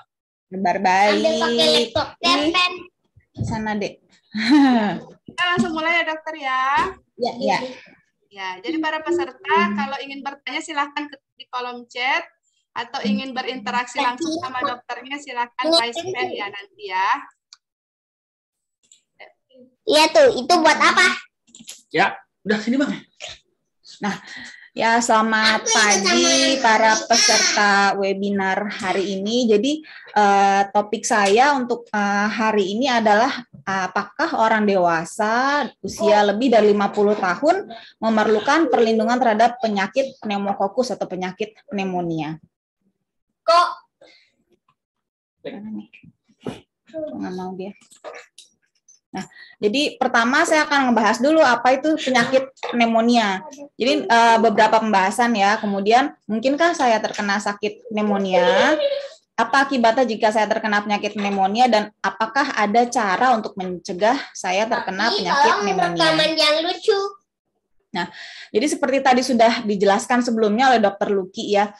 [SPEAKER 3] Kabar baik.
[SPEAKER 4] Ambil pakai laptop, pen.
[SPEAKER 3] Sana dek.
[SPEAKER 1] Kita langsung mulai ya dokter ya.
[SPEAKER 3] Ya.
[SPEAKER 1] Ya, jadi para peserta kalau ingin bertanya silahkan ketik di kolom chat atau ingin berinteraksi langsung sama dokternya silahkan raise hand ya nanti ya.
[SPEAKER 4] Iya tuh, itu buat apa?
[SPEAKER 2] Ya, udah sini Bang.
[SPEAKER 3] Nah, ya selamat pagi para peserta webinar hari ini. Jadi topik saya untuk hari ini adalah apakah orang dewasa usia lebih dari 50 tahun memerlukan perlindungan terhadap penyakit pneumokokus atau penyakit pneumonia.
[SPEAKER 4] Kok?
[SPEAKER 3] Mana nih? Nggak mau dia. Nah, jadi pertama saya akan ngebahas dulu apa itu penyakit pneumonia. Jadi beberapa pembahasan ya. Kemudian, mungkinkah saya terkena sakit pneumonia? Apa akibatnya jika saya terkena penyakit pneumonia dan apakah ada cara untuk mencegah saya terkena penyakit pneumonia?
[SPEAKER 4] Rekaman yang lucu.
[SPEAKER 3] Nah, jadi seperti tadi sudah dijelaskan sebelumnya oleh Dr. Lucky ya,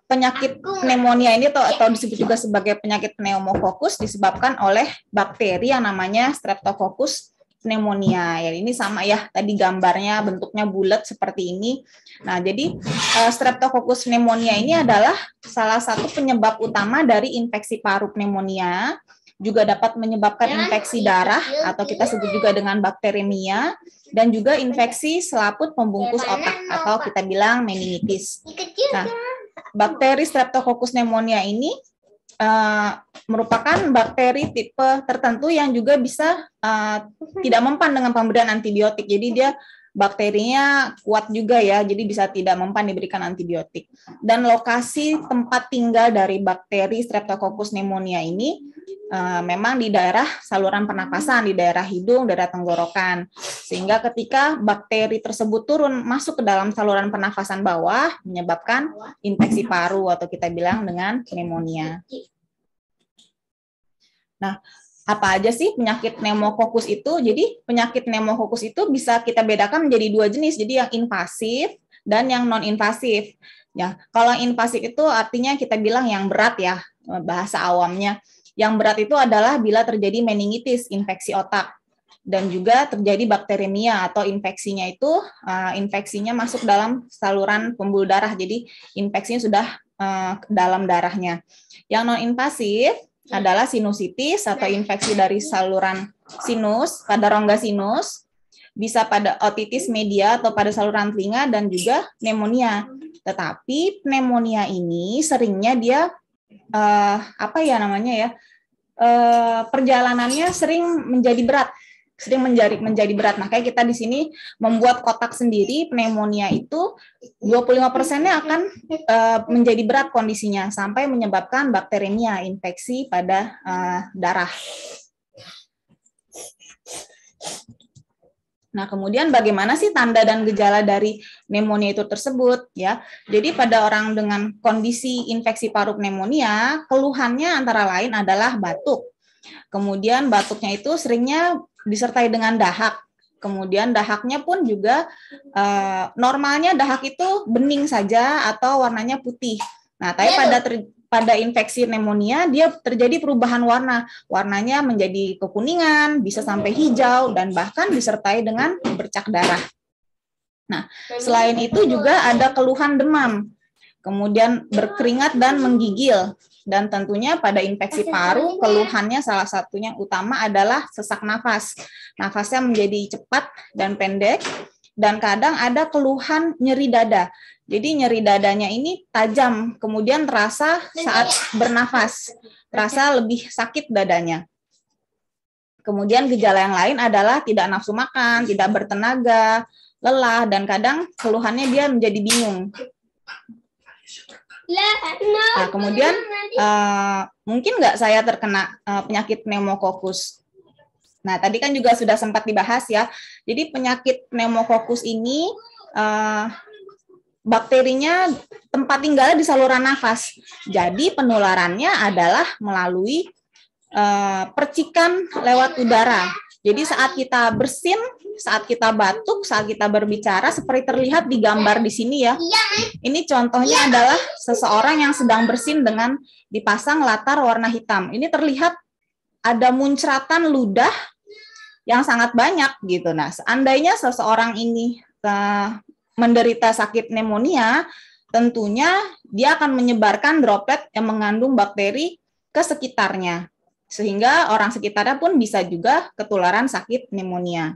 [SPEAKER 3] penyakit pneumonia ini atau disebut juga sebagai penyakit pneumokokus disebabkan oleh bakteri yang namanya Streptococcus pneumonia. Ya, ini sama ya, tadi gambarnya bentuknya bulat seperti ini. Nah, jadi Streptococcus pneumonia ini adalah salah satu penyebab utama dari infeksi paru pneumonia, juga dapat menyebabkan infeksi darah atau kita sebut juga dengan bakteremia, dan juga infeksi selaput pembungkus otak atau kita bilang meningitis. Nah, bakteri Streptococcus pneumonia ini merupakan bakteri tipe tertentu yang juga bisa tidak mempan dengan pemberian antibiotik. Jadi dia bakterinya kuat juga ya, jadi bisa tidak mempan diberikan antibiotik. Dan lokasi tempat tinggal dari bakteri Streptococcus pneumonia ini memang di daerah saluran pernapasan, di daerah hidung, daerah tenggorokan. Sehingga ketika bakteri tersebut turun masuk ke dalam saluran pernafasan bawah, menyebabkan infeksi paru atau kita bilang dengan pneumonia. Nah, apa aja sih penyakit pneumokokus itu? Jadi penyakit pneumokokus itu bisa kita bedakan menjadi dua jenis. Jadi yang invasif dan yang non-invasif. Ya, kalau invasif itu artinya kita bilang yang berat ya, bahasa awamnya. Yang berat itu adalah bila terjadi meningitis, infeksi otak, dan juga terjadi bakteremia atau infeksinya itu infeksinya masuk dalam saluran pembuluh darah. Jadi infeksinya sudah ke dalam darahnya. Yang non-invasif adalah sinusitis atau infeksi dari saluran sinus pada rongga sinus, bisa pada otitis media atau pada saluran telinga, dan juga pneumonia. Tetapi pneumonia ini seringnya dia perjalanannya sering menjadi berat. Makanya kita di sini membuat kotak sendiri. Pneumonia itu 25%-nya akan menjadi berat kondisinya sampai menyebabkan bakteremia, infeksi pada darah. Nah, kemudian bagaimana sih tanda dan gejala dari pneumonia itu tersebut ya? Jadi pada orang dengan kondisi infeksi paru pneumonia, keluhannya antara lain adalah batuk. Kemudian batuknya itu seringnya disertai dengan dahak. Kemudian dahaknya pun juga normalnya dahak itu bening saja atau warnanya putih. Nah, tapi pada infeksi pneumonia dia terjadi perubahan warna. Warnanya menjadi kekuningan, bisa sampai hijau, dan bahkan disertai dengan bercak darah. Nah, selain itu juga ada keluhan demam, kemudian berkeringat dan menggigil. Dan tentunya pada infeksi paru, keluhannya salah satunya utama adalah sesak nafas. Nafasnya menjadi cepat dan pendek, dan kadang ada keluhan nyeri dada. Jadi nyeri dadanya ini tajam, kemudian terasa saat bernafas, terasa lebih sakit dadanya. Kemudian gejala yang lain adalah tidak nafsu makan, tidak bertenaga, lelah, dan kadang keluhannya dia menjadi bingung. Nah, kemudian mungkin nggak saya terkena penyakit pneumokokus? Nah, tadi kan juga sudah sempat dibahas ya. Jadi penyakit pneumokokus ini bakterinya tempat tinggalnya di saluran nafas. Jadi penularannya adalah melalui percikan lewat udara. Jadi saat kita bersin, saat kita batuk, saat kita berbicara, seperti terlihat di gambar di sini ya. Ini contohnya adalah seseorang yang sedang bersin dengan dipasang latar warna hitam. Ini terlihat ada muncratan ludah yang sangat banyak gitu. Nah, seandainya seseorang ini menderita sakit pneumonia, tentunya dia akan menyebarkan droplet yang mengandung bakteri ke sekitarnya, sehingga orang sekitarnya pun bisa juga ketularan sakit pneumonia.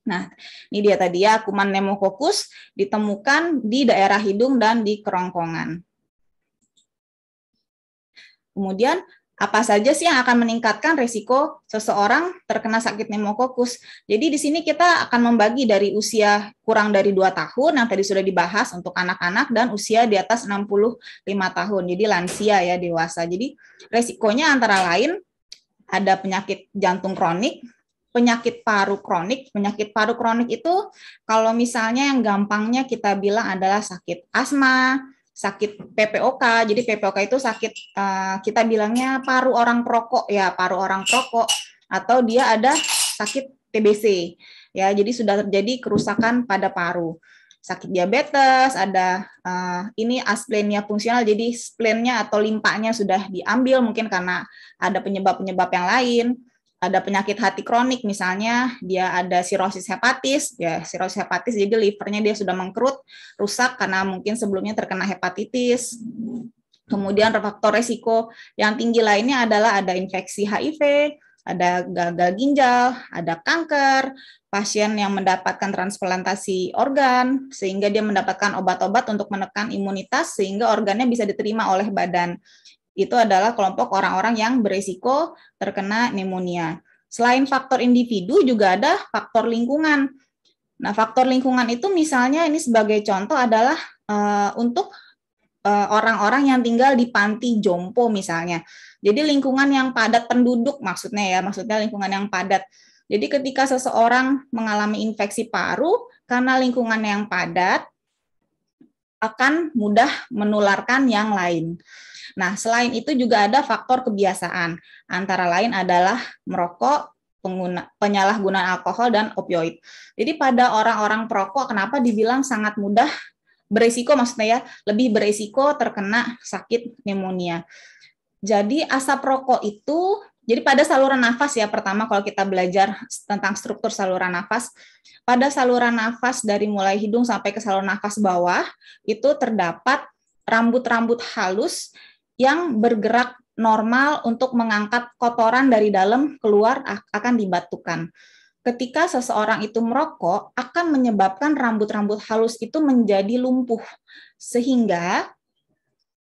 [SPEAKER 3] Nah, ini dia tadi ya, kuman pneumokokus ditemukan di daerah hidung dan di kerongkongan. Kemudian, apa saja sih yang akan meningkatkan risiko seseorang terkena sakit pneumokokus? Jadi di sini kita akan membagi dari usia kurang dari 2 tahun, yang tadi sudah dibahas untuk anak-anak, dan usia di atas 65 tahun, jadi lansia ya, dewasa. Jadi risikonya antara lain ada penyakit jantung kronik, penyakit paru kronik. Penyakit paru kronik itu kalau misalnya yang gampangnya kita bilang adalah sakit asma, sakit PPOK. Jadi PPOK itu sakit kita bilangnya paru orang perokok ya, paru orang perokok, atau dia ada sakit TBC ya. Jadi sudah terjadi kerusakan pada paru. Sakit diabetes, ada ini asplenia fungsional, jadi splennya atau limpanya sudah diambil mungkin karena ada penyebab-penyebab yang lain. Ada penyakit hati kronik, misalnya dia ada sirosis hepatis, ya sirosis hepatis jadi livernya dia sudah mengkerut, rusak karena mungkin sebelumnya terkena hepatitis. Kemudian faktor resiko yang tinggi lainnya adalah ada infeksi HIV, ada gagal ginjal, ada kanker, pasien yang mendapatkan transplantasi organ, sehingga dia mendapatkan obat-obat untuk menekan imunitas sehingga organnya bisa diterima oleh badan. Itu adalah kelompok orang-orang yang berisiko terkena pneumonia. Selain faktor individu juga ada faktor lingkungan. Nah, faktor lingkungan itu misalnya ini sebagai contoh adalah untuk orang-orang yang tinggal di panti jompo misalnya. Jadi lingkungan yang padat penduduk maksudnya lingkungan yang padat. Jadi ketika seseorang mengalami infeksi paru karena lingkungan yang padat akan mudah menularkan yang lain. Nah, selain itu juga ada faktor kebiasaan, antara lain adalah merokok, penyalahgunaan alkohol, dan opioid. Jadi pada orang-orang perokok, kenapa dibilang sangat mudah beresiko, maksudnya ya, lebih beresiko terkena sakit pneumonia. Jadi asap rokok itu, jadi pada saluran nafas ya, pertama kalau kita belajar tentang struktur saluran nafas, pada saluran nafas dari mulai hidung sampai ke saluran nafas bawah, itu terdapat rambut-rambut halus yang bergerak normal untuk mengangkat kotoran dari dalam keluar akan dibatukan. Ketika seseorang itu merokok, akan menyebabkan rambut-rambut halus itu menjadi lumpuh. Sehingga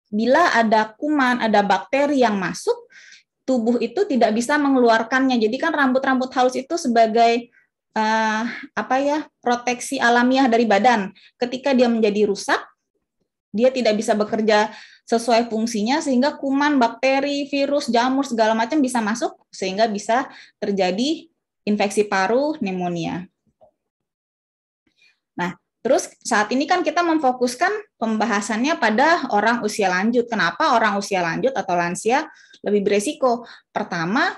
[SPEAKER 3] bila ada kuman, ada bakteri yang masuk, tubuh itu tidak bisa mengeluarkannya. Jadi kan rambut-rambut halus itu sebagai proteksi alamiah dari badan. Ketika dia menjadi rusak, dia tidak bisa bekerja sesuai fungsinya, sehingga kuman, bakteri, virus, jamur, segala macam bisa masuk, sehingga bisa terjadi infeksi paru, pneumonia. Nah, terus saat ini kan kita memfokuskan pembahasannya pada orang usia lanjut. Kenapa orang usia lanjut atau lansia lebih beresiko? Pertama,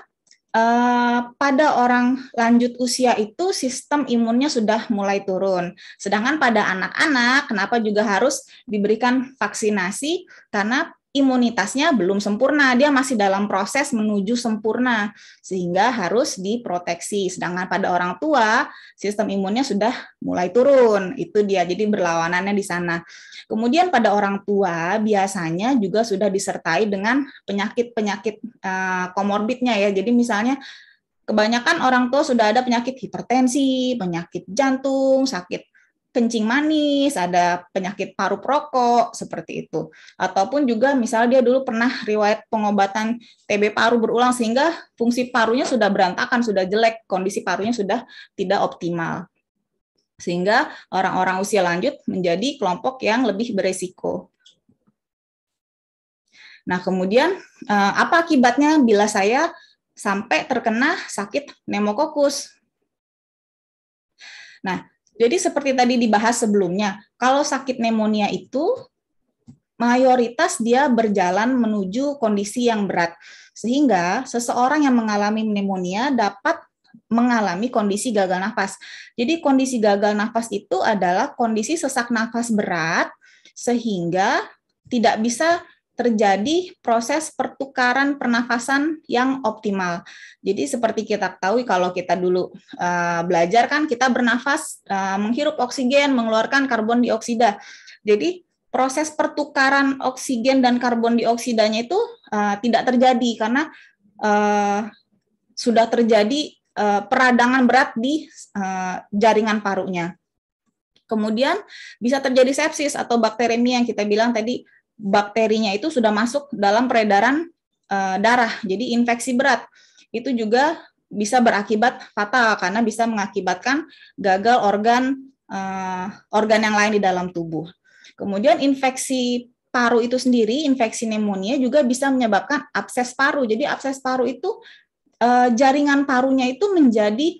[SPEAKER 3] pada orang lanjut usia itu sistem imunnya sudah mulai turun. Sedangkan pada anak-anak, kenapa juga harus diberikan vaksinasi? Karena imunitasnya belum sempurna, dia masih dalam proses menuju sempurna, sehingga harus diproteksi. Sedangkan pada orang tua, sistem imunnya sudah mulai turun, itu dia, jadi berlawanannya di sana. Kemudian pada orang tua biasanya juga sudah disertai dengan penyakit-penyakit komorbidnya ya, jadi misalnya kebanyakan orang tua sudah ada penyakit hipertensi, penyakit jantung, sakit kencing manis, ada penyakit paru perokok, seperti itu. Ataupun juga misalnya dia dulu pernah riwayat pengobatan TB paru berulang, sehingga fungsi parunya sudah berantakan, sudah jelek, kondisi parunya sudah tidak optimal. Sehingga orang-orang usia lanjut menjadi kelompok yang lebih beresiko. Nah, kemudian apa akibatnya bila saya sampai terkena sakit pneumokokus? Nah, jadi seperti tadi dibahas sebelumnya, kalau sakit pneumonia itu mayoritas dia berjalan menuju kondisi yang berat. Sehingga seseorang yang mengalami pneumonia dapat mengalami kondisi gagal nafas. Jadi kondisi gagal nafas itu adalah kondisi sesak nafas berat sehingga tidak bisa terjadi proses pertukaran pernafasan yang optimal. Jadi seperti kita ketahui kalau kita dulu belajar kan kita bernafas, menghirup oksigen, mengeluarkan karbon dioksida. Jadi proses pertukaran oksigen dan karbon dioksidanya itu tidak terjadi karena sudah terjadi peradangan berat di jaringan parunya. Kemudian bisa terjadi sepsis atau bakteremia yang kita bilang tadi, bakterinya itu sudah masuk dalam peredaran darah, jadi infeksi berat. Itu juga bisa berakibat fatal karena bisa mengakibatkan gagal organ yang lain di dalam tubuh. Kemudian infeksi paru itu sendiri, infeksi pneumonia juga bisa menyebabkan abses paru. Jadi abses paru itu jaringan parunya itu menjadi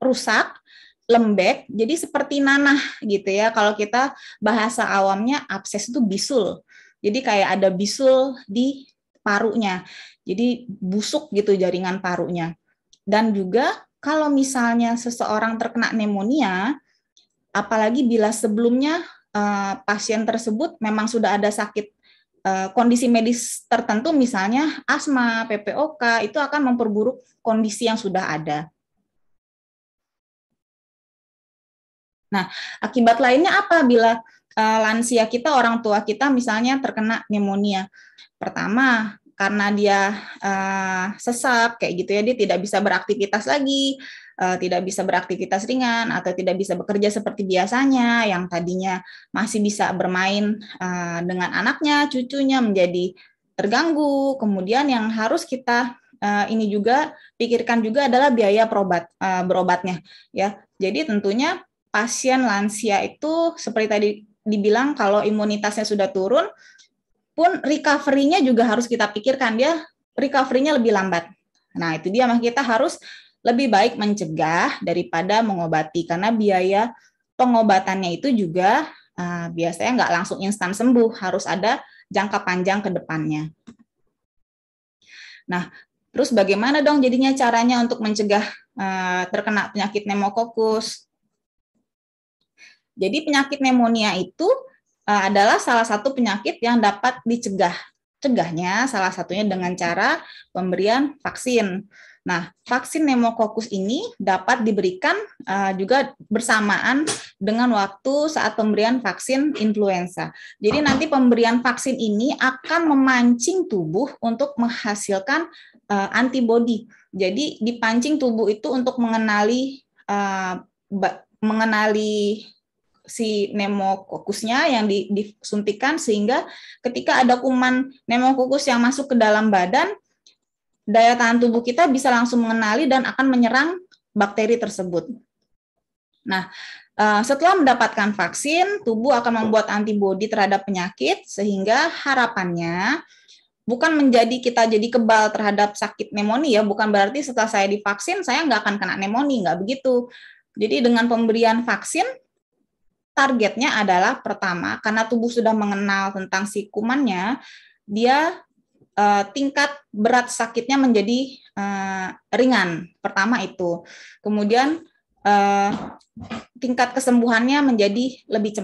[SPEAKER 3] rusak, lembek, jadi seperti nanah gitu ya. Kalau kita bahasa awamnya abses itu bisul. Jadi kayak ada bisul di parunya. Jadi busuk gitu jaringan parunya. Dan juga kalau misalnya seseorang terkena pneumonia, apalagi bila sebelumnya pasien tersebut memang sudah ada sakit kondisi medis tertentu, misalnya asma, PPOK, itu akan memperburuk kondisi yang sudah ada. Nah, akibat lainnya apa bila lansia kita, orang tua kita misalnya terkena pneumonia? Pertama, karena dia sesak kayak gitu ya, dia tidak bisa beraktivitas lagi, tidak bisa beraktivitas ringan atau tidak bisa bekerja seperti biasanya, yang tadinya masih bisa bermain dengan anaknya, cucunya menjadi terganggu. Kemudian yang harus kita ini juga pikirkan juga adalah biaya berobatnya ya. Jadi tentunya pasien lansia itu seperti tadi dibilang, kalau imunitasnya sudah turun pun recovery-nya juga harus kita pikirkan, dia recovery-nya lebih lambat. Nah, itu dia, kita harus lebih baik mencegah daripada mengobati, karena biaya pengobatannya itu juga biasanya nggak langsung instan sembuh, harus ada jangka panjang ke depannya. Nah, terus bagaimana dong jadinya caranya untuk mencegah terkena penyakit pneumokokus? Jadi penyakit pneumonia itu adalah salah satu penyakit yang dapat dicegah. Cegahnya salah satunya dengan cara pemberian vaksin. Nah, vaksin pneumokokus ini dapat diberikan juga bersamaan dengan waktu saat pemberian vaksin influenza. Jadi nanti pemberian vaksin ini akan memancing tubuh untuk menghasilkan antibodi. Jadi dipancing tubuh itu untuk mengenali si pneumokokusnya yang disuntikan, sehingga ketika ada kuman pneumokokus yang masuk ke dalam badan, daya tahan tubuh kita bisa langsung mengenali dan akan menyerang bakteri tersebut. Nah, setelah mendapatkan vaksin, tubuh akan membuat antibodi terhadap penyakit, sehingga harapannya bukan kita jadi kebal terhadap sakit pneumonia, bukan berarti setelah saya divaksin, saya nggak akan kena pneumonia, nggak begitu. Jadi dengan pemberian vaksin, targetnya adalah pertama, karena tubuh sudah mengenal tentang si kumannya, dia tingkat berat sakitnya menjadi ringan. Pertama itu. Kemudian tingkat kesembuhannya menjadi lebih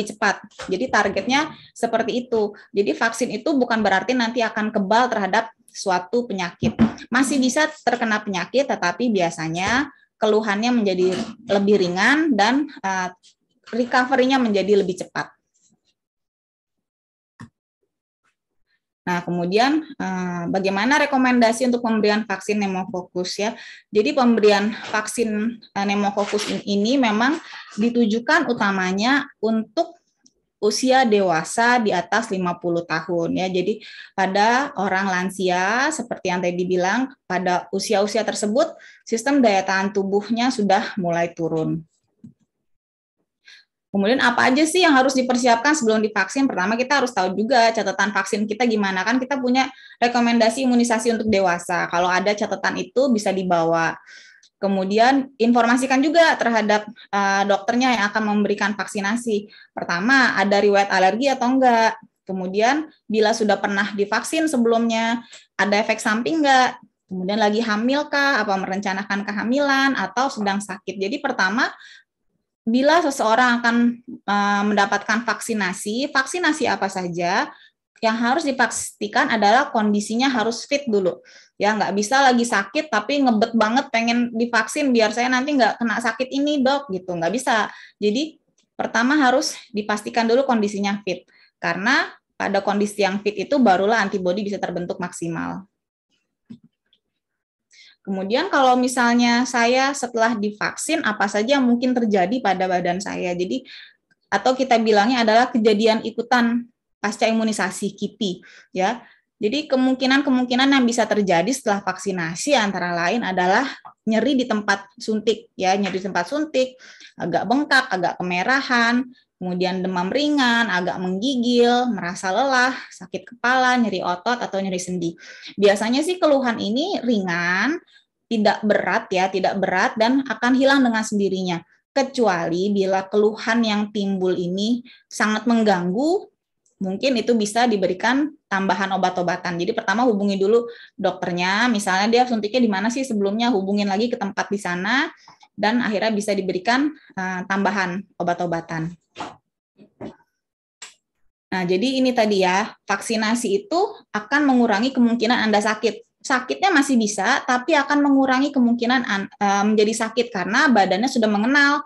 [SPEAKER 3] cepat. Jadi targetnya seperti itu. Jadi vaksin itu bukan berarti nanti akan kebal terhadap suatu penyakit. Masih bisa terkena penyakit, tetapi biasanya keluhannya menjadi lebih ringan dan recovery-nya menjadi lebih cepat. Nah, kemudian bagaimana rekomendasi untuk pemberian vaksin pneumokokus ya? Jadi pemberian vaksin pneumokokus ini memang ditujukan utamanya untuk usia dewasa di atas 50 tahun ya. Jadi pada orang lansia seperti yang tadi dibilang, pada usia-usia tersebut sistem daya tahan tubuhnya sudah mulai turun. Kemudian apa aja sih yang harus dipersiapkan sebelum divaksin? Pertama, kita harus tahu juga catatan vaksin kita gimana. Kan kita punya rekomendasi imunisasi untuk dewasa. Kalau ada catatan itu bisa dibawa. Kemudian informasikan juga terhadap dokternya yang akan memberikan vaksinasi. Pertama, ada riwayat alergi atau enggak. Kemudian bila sudah pernah divaksin sebelumnya, ada efek samping enggak? Kemudian lagi hamil kah? Apa merencanakan kehamilan atau sedang sakit? Jadi pertama, bila seseorang akan mendapatkan vaksinasi apa saja, yang harus dipastikan adalah kondisinya harus fit dulu. Ya, nggak bisa lagi sakit tapi ngebet banget pengen divaksin biar saya nanti nggak kena sakit ini, dok, gitu. Nggak bisa. Jadi, pertama harus dipastikan dulu kondisinya fit. Karena pada kondisi yang fit itu barulah antibodi bisa terbentuk maksimal. Kemudian kalau misalnya saya setelah divaksin, apa saja yang mungkin terjadi pada badan saya. Jadi, atau kita bilangnya adalah kejadian ikutan pasca imunisasi KIPI. Ya. Jadi kemungkinan yang bisa terjadi setelah vaksinasi antara lain adalah nyeri di tempat suntik. Ya, nyeri di tempat suntik, agak bengkak, agak kemerahan, kemudian demam ringan, agak menggigil, merasa lelah, sakit kepala, nyeri otot, atau nyeri sendi. Biasanya sih keluhan ini ringan, tidak berat dan akan hilang dengan sendirinya. Kecuali bila keluhan yang timbul ini sangat mengganggu, mungkin itu bisa diberikan tambahan obat-obatan. Jadi pertama hubungi dulu dokternya, misalnya dia suntiknya di mana sih sebelumnya, hubungin lagi ke tempat di sana, dan akhirnya bisa diberikan tambahan obat-obatan. Nah, jadi ini tadi ya, vaksinasi itu akan mengurangi kemungkinan Anda sakit. Sakitnya masih bisa, tapi akan mengurangi kemungkinan menjadi sakit karena badannya sudah mengenal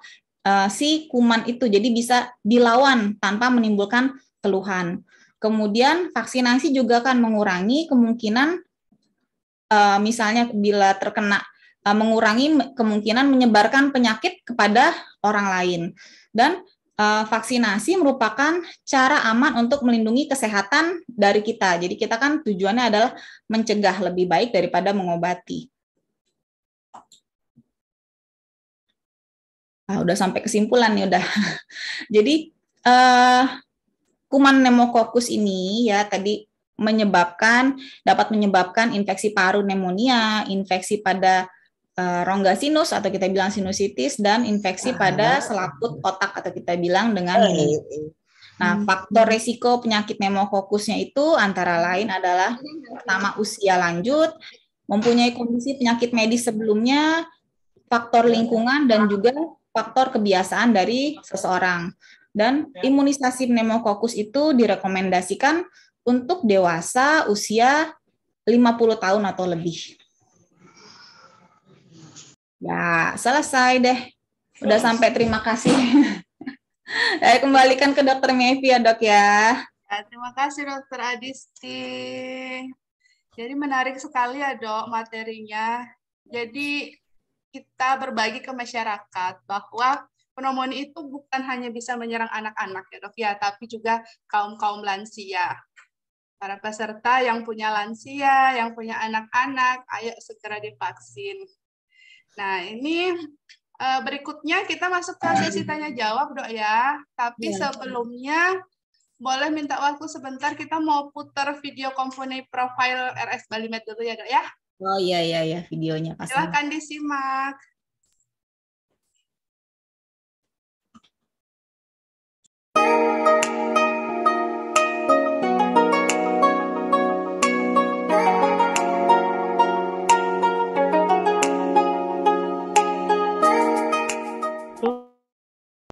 [SPEAKER 3] si kuman itu, jadi bisa dilawan tanpa menimbulkan keluhan. Kemudian vaksinasi juga akan mengurangi kemungkinan, misalnya bila terkena, mengurangi kemungkinan menyebarkan penyakit kepada orang lain. Dan vaksinasi merupakan cara aman untuk melindungi kesehatan dari kita. Jadi kita kan tujuannya adalah mencegah lebih baik daripada mengobati. Udah sampai kesimpulan nih udah. Jadi kuman pneumokokus ini ya tadi dapat menyebabkan infeksi paru pneumonia, infeksi pada rongga sinus atau kita bilang sinusitis, dan infeksi pada selaput otak atau kita bilang dengan meningitis. Nah, faktor resiko penyakit pneumokokusnya itu antara lain adalah pertama usia lanjut, mempunyai kondisi penyakit medis sebelumnya, faktor lingkungan, dan juga faktor kebiasaan dari seseorang. Dan imunisasi pneumokokus itu direkomendasikan untuk dewasa usia 50 tahun atau lebih. Ya, selesai deh. Udah sampai, terima kasih. Saya kembalikan ke Dokter Mevi ya, Dok ya.
[SPEAKER 1] Ya, terima kasih Dokter Adisti. Jadi menarik sekali ya Dok materinya. Jadi kita berbagi ke masyarakat bahwa pneumonia itu bukan hanya bisa menyerang anak-anak ya Dok ya, tapi juga kaum-kaum lansia. Para peserta yang punya lansia, yang punya anak-anak, ayo segera divaksin. Nah, ini berikutnya kita masuk ke sesi tanya jawab Dok ya. Tapi sebelumnya boleh minta waktu sebentar, kita mau putar video company profile RS Balimed dulu ya Dok ya.
[SPEAKER 3] Oh iya, videonya pasang.
[SPEAKER 1] Silahkan disimak.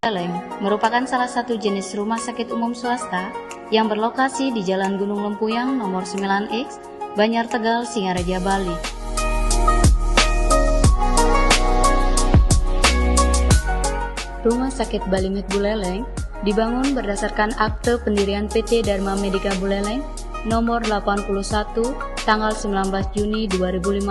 [SPEAKER 5] Buleleng merupakan salah satu jenis rumah sakit umum swasta yang berlokasi di Jalan Gunung Lempuyang nomor 9X, Banjar Tegal, Singaraja, Bali. Rumah Sakit Balimed Buleleng dibangun berdasarkan akte pendirian PT Dharma Medika Buleleng nomor 81 tanggal 19 Juni 2015.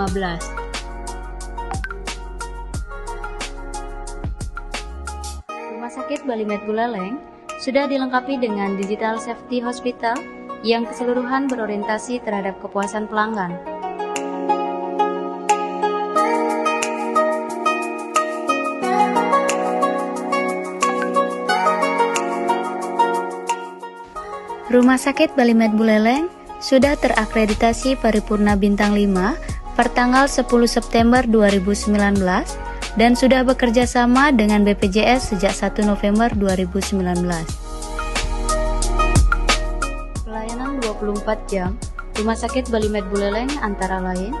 [SPEAKER 5] Rumah Sakit Balimed Buleleng sudah dilengkapi dengan Digital Safety Hospital yang keseluruhan berorientasi terhadap kepuasan pelanggan. Rumah Sakit Balimed Buleleng sudah terakreditasi paripurna bintang 5 per tanggal 10 September 2019 dan sudah bekerja sama dengan BPJS sejak 1 November 2019. Pelayanan 24 jam, Rumah Sakit Balimed Buleleng antara lain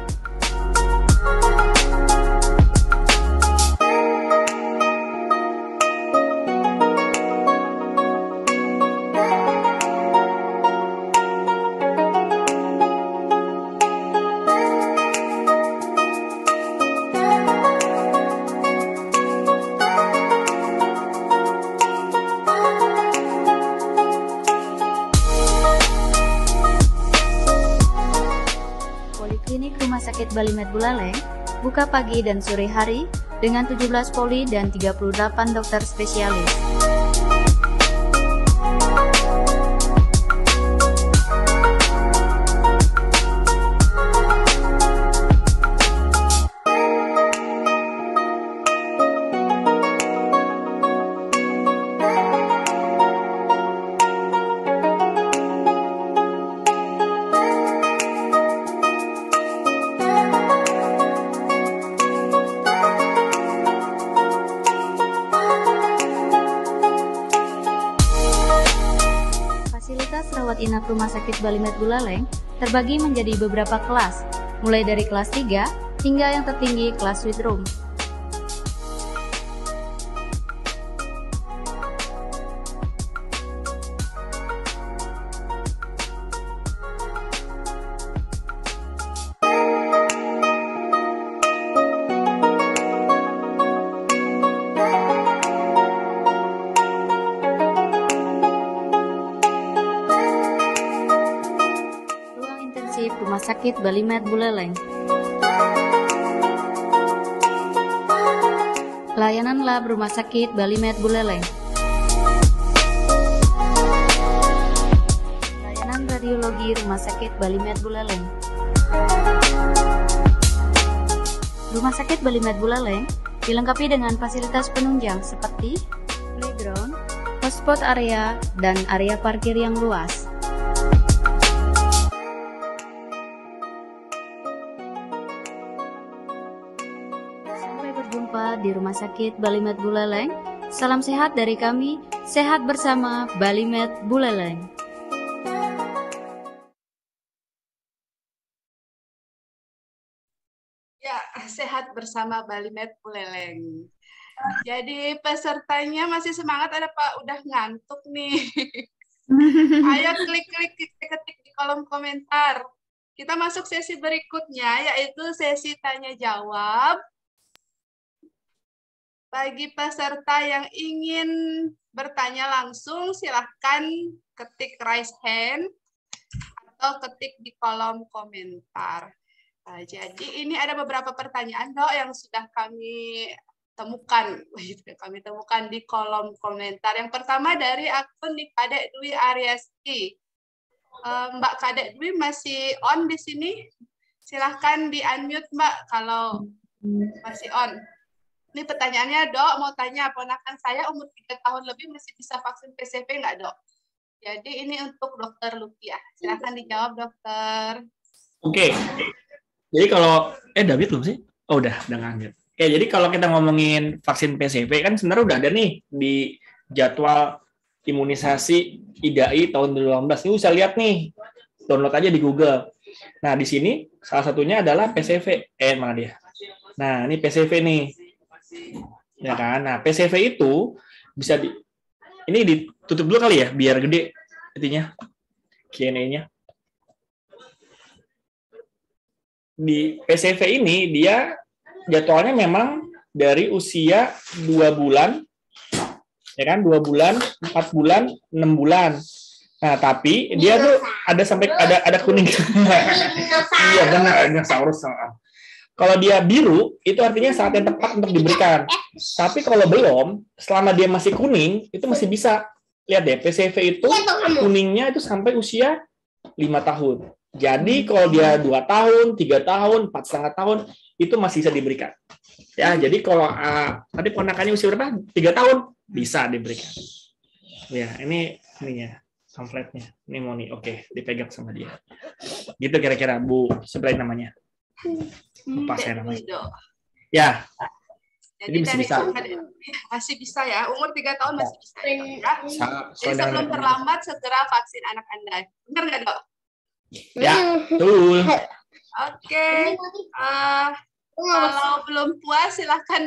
[SPEAKER 5] Poliklinik Rumah Sakit Balimed Buleleng buka pagi dan sore hari dengan 17 poli dan 38 dokter spesialis. Fasilitas rawat inap Rumah Sakit Balimed Buleleng terbagi menjadi beberapa kelas, mulai dari kelas 3 hingga yang tertinggi kelas suite room. Rumah Sakit Balimed Buleleng. Layanan lab Rumah Sakit Balimed Buleleng. Layanan radiologi Rumah Sakit Balimed Buleleng. Rumah Sakit Balimed Buleleng dilengkapi dengan fasilitas penunjang seperti playground, hotspot area, dan area parkir yang luas. Berjumpa di Rumah Sakit Balimed Buleleng. Salam sehat dari kami, sehat bersama Balimed Buleleng.
[SPEAKER 1] Ya, sehat bersama Balimed Buleleng. Jadi pesertanya masih semangat, ada Pak udah ngantuk nih. Ayo klik-klik ketik di kolom komentar. Kita masuk sesi berikutnya, yaitu sesi tanya jawab. Bagi peserta yang ingin bertanya langsung, silahkan ketik raise hand atau ketik di kolom komentar. Nah, jadi ini ada beberapa pertanyaan, Dok, yang sudah kami temukan di kolom komentar. Yang pertama dari akun di Kadek Dwi Ariasti. Mbak Kadek Dwi masih on di sini? Silahkan di-unmute, Mbak, kalau masih on. Ini pertanyaannya, Dok, mau tanya, ponakan saya umur 3 tahun lebih masih bisa vaksin PCV nggak, Dok? Jadi ini untuk Dokter Lukia. Silahkan dijawab, Dokter.
[SPEAKER 2] Oke. Jadi kalau David belum sih? Oh, udah ngambil. Oke, jadi kalau kita ngomongin vaksin PCV kan sebenarnya udah ada nih di jadwal imunisasi IDAI tahun 2018. Ini bisa lihat nih. Download aja di Google. Nah, di sini salah satunya adalah PCV. Mana dia? Nah, ini PCV nih. Ya kan? Nah, PCV itu bisa ini ditutup dulu kali ya, biar gede intinya Q&A-nya. Di PCV ini dia jadwalnya memang dari usia 2 bulan, ya kan, 2 bulan, 4 bulan, 6 bulan. Nah, tapi dia tuh ada sampai ada kuning. Iya benar, dinosaurus. Kalau dia biru, itu artinya saat yang tepat untuk diberikan. Tapi kalau belum, selama dia masih kuning, itu masih bisa. Lihat deh, PCV itu kuningnya itu sampai usia 5 tahun. Jadi kalau dia 2 tahun, 3 tahun, 4,5 tahun, itu masih bisa diberikan. Ya, jadi kalau tadi ponakannya usia berapa? 3 tahun, bisa diberikan. Ya, ininya, pamfletnya. Ini mau nih, oke, dipegang sama dia. Gitu kira-kira, Bu, sebenarnya namanya. Lupa saya namanya. Ya.
[SPEAKER 1] Jadi
[SPEAKER 2] masih bisa.
[SPEAKER 1] Masih bisa ya, umur 3 tahun masih bisa. Ya. Jadi sebelum terlambat segera vaksin anak Anda. Benar nggak, Dok?
[SPEAKER 2] Ya, betul.
[SPEAKER 1] Oke. Kalau belum puas silahkan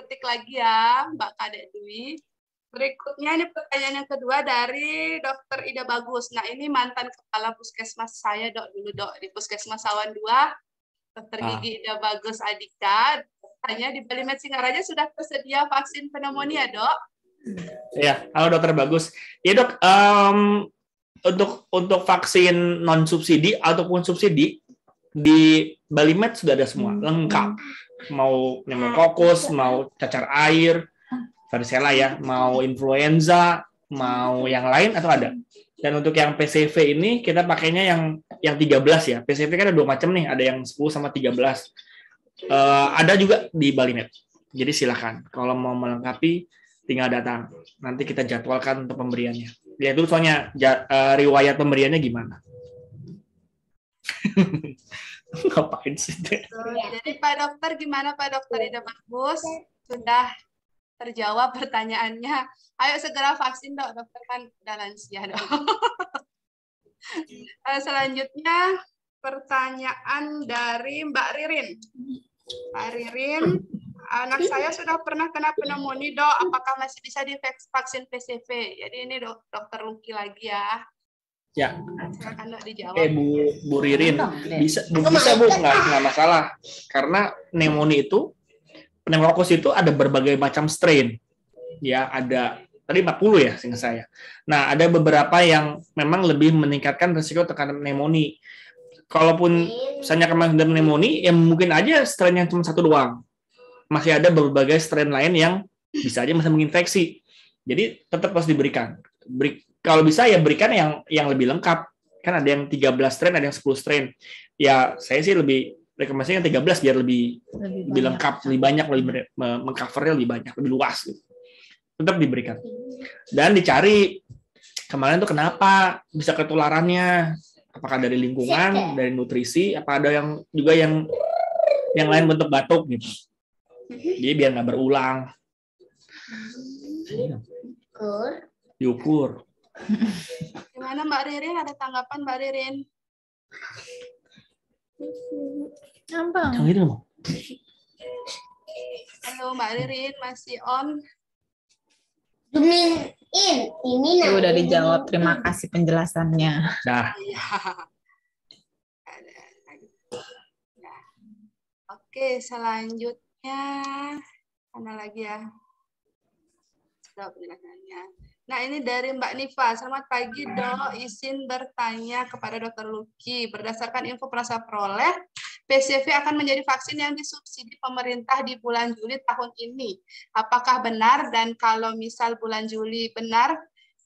[SPEAKER 1] ketik lagi ya, Mbak Kadek Dwi. Berikutnya ini pertanyaan yang kedua dari Dr. Ida Bagus. Nah, ini mantan kepala puskesmas saya, Dok, dulu, Dok, di Puskesmas Sawan 2. Dr. Gigi Ida Bagus Adika. Tanya, di Balimed Singaraja sudah tersedia vaksin pneumonia, Dok?
[SPEAKER 2] Ya, halo Dokter Bagus. Ya, Dok, untuk vaksin non subsidi ataupun subsidi di Balimed sudah ada semua, lengkap. Mau pneumokokus, mau cacar air, varicella ya, mau influenza, mau yang lain atau ada. Dan untuk yang PCV ini kita pakainya yang 13 ya. PCV kan ada 2 macam nih, ada yang 10 sama 13. Ada juga di Balimed. Jadi silakan kalau mau melengkapi tinggal datang. Nanti kita jadwalkan untuk pemberiannya. Ya itu soalnya riwayat pemberiannya gimana. Ngapain sih?
[SPEAKER 1] Jadi Pak Dokter gimana Pak Dokter Ida Bagus? Sudah terjawab pertanyaannya. Ayo segera vaksin, Dok. Dokter kan udah lansia, Dok. Selanjutnya pertanyaan dari Mbak Ririn. Mbak Ririn, anak saya sudah pernah kena pneumonia, Dok. Apakah masih bisa divaksin PCV? Jadi ini Dokter Luki lagi ya.
[SPEAKER 2] Ya.
[SPEAKER 1] Silakan, Dok, dijawab.
[SPEAKER 2] Bu Ririn, bisa Bu, nggak masalah. Karena pneumonia itu, pneumokokus itu ada berbagai macam strain. Ya, ada tadi 40 ya seingat saya. Nah, ada beberapa yang memang lebih meningkatkan risiko tekanan pneumonia. Kalaupun misalnya kemarin ada pneumonia, ya mungkin aja strain yang cuma 1 doang. Masih ada berbagai strain lain yang bisa aja masih menginfeksi. Jadi tetap harus diberikan. Kalau bisa ya berikan yang lebih lengkap. Kan ada yang 13 strain, ada yang 10 strain. Ya, saya sih lebih rekomendasinya 13 biar lebih lengkap, lebih banyak, lebih mengcovernya lebih banyak, lebih luas gitu. Tetap diberikan. Dan dicari kemarin tuh kenapa bisa ketularannya? Apakah dari lingkungan, dari nutrisi, apa ada yang juga yang lain bentuk batuk gitu. Jadi biar nggak berulang. Diukur.
[SPEAKER 1] Gimana Mbak Ririn? Ada tanggapan Mbak Ririn?
[SPEAKER 3] Gampang.
[SPEAKER 2] Yang itu mau.
[SPEAKER 1] Halo Mbak Ririn, masih on?
[SPEAKER 4] Zoom in. Ini
[SPEAKER 3] Itu udah dijawab. Terima kasih penjelasannya.
[SPEAKER 2] Nah,
[SPEAKER 1] Iya. Oke, selanjutnya Mana lagi ya? Sudah penjelasannya. Nah, ini dari Mbak Nifa. Selamat pagi, Dok. Izin bertanya kepada Dr. Luki. Berdasarkan info pernah saya peroleh, PCV akan menjadi vaksin yang disubsidi pemerintah di bulan Juli tahun ini. Apakah benar? Dan kalau misal bulan Juli benar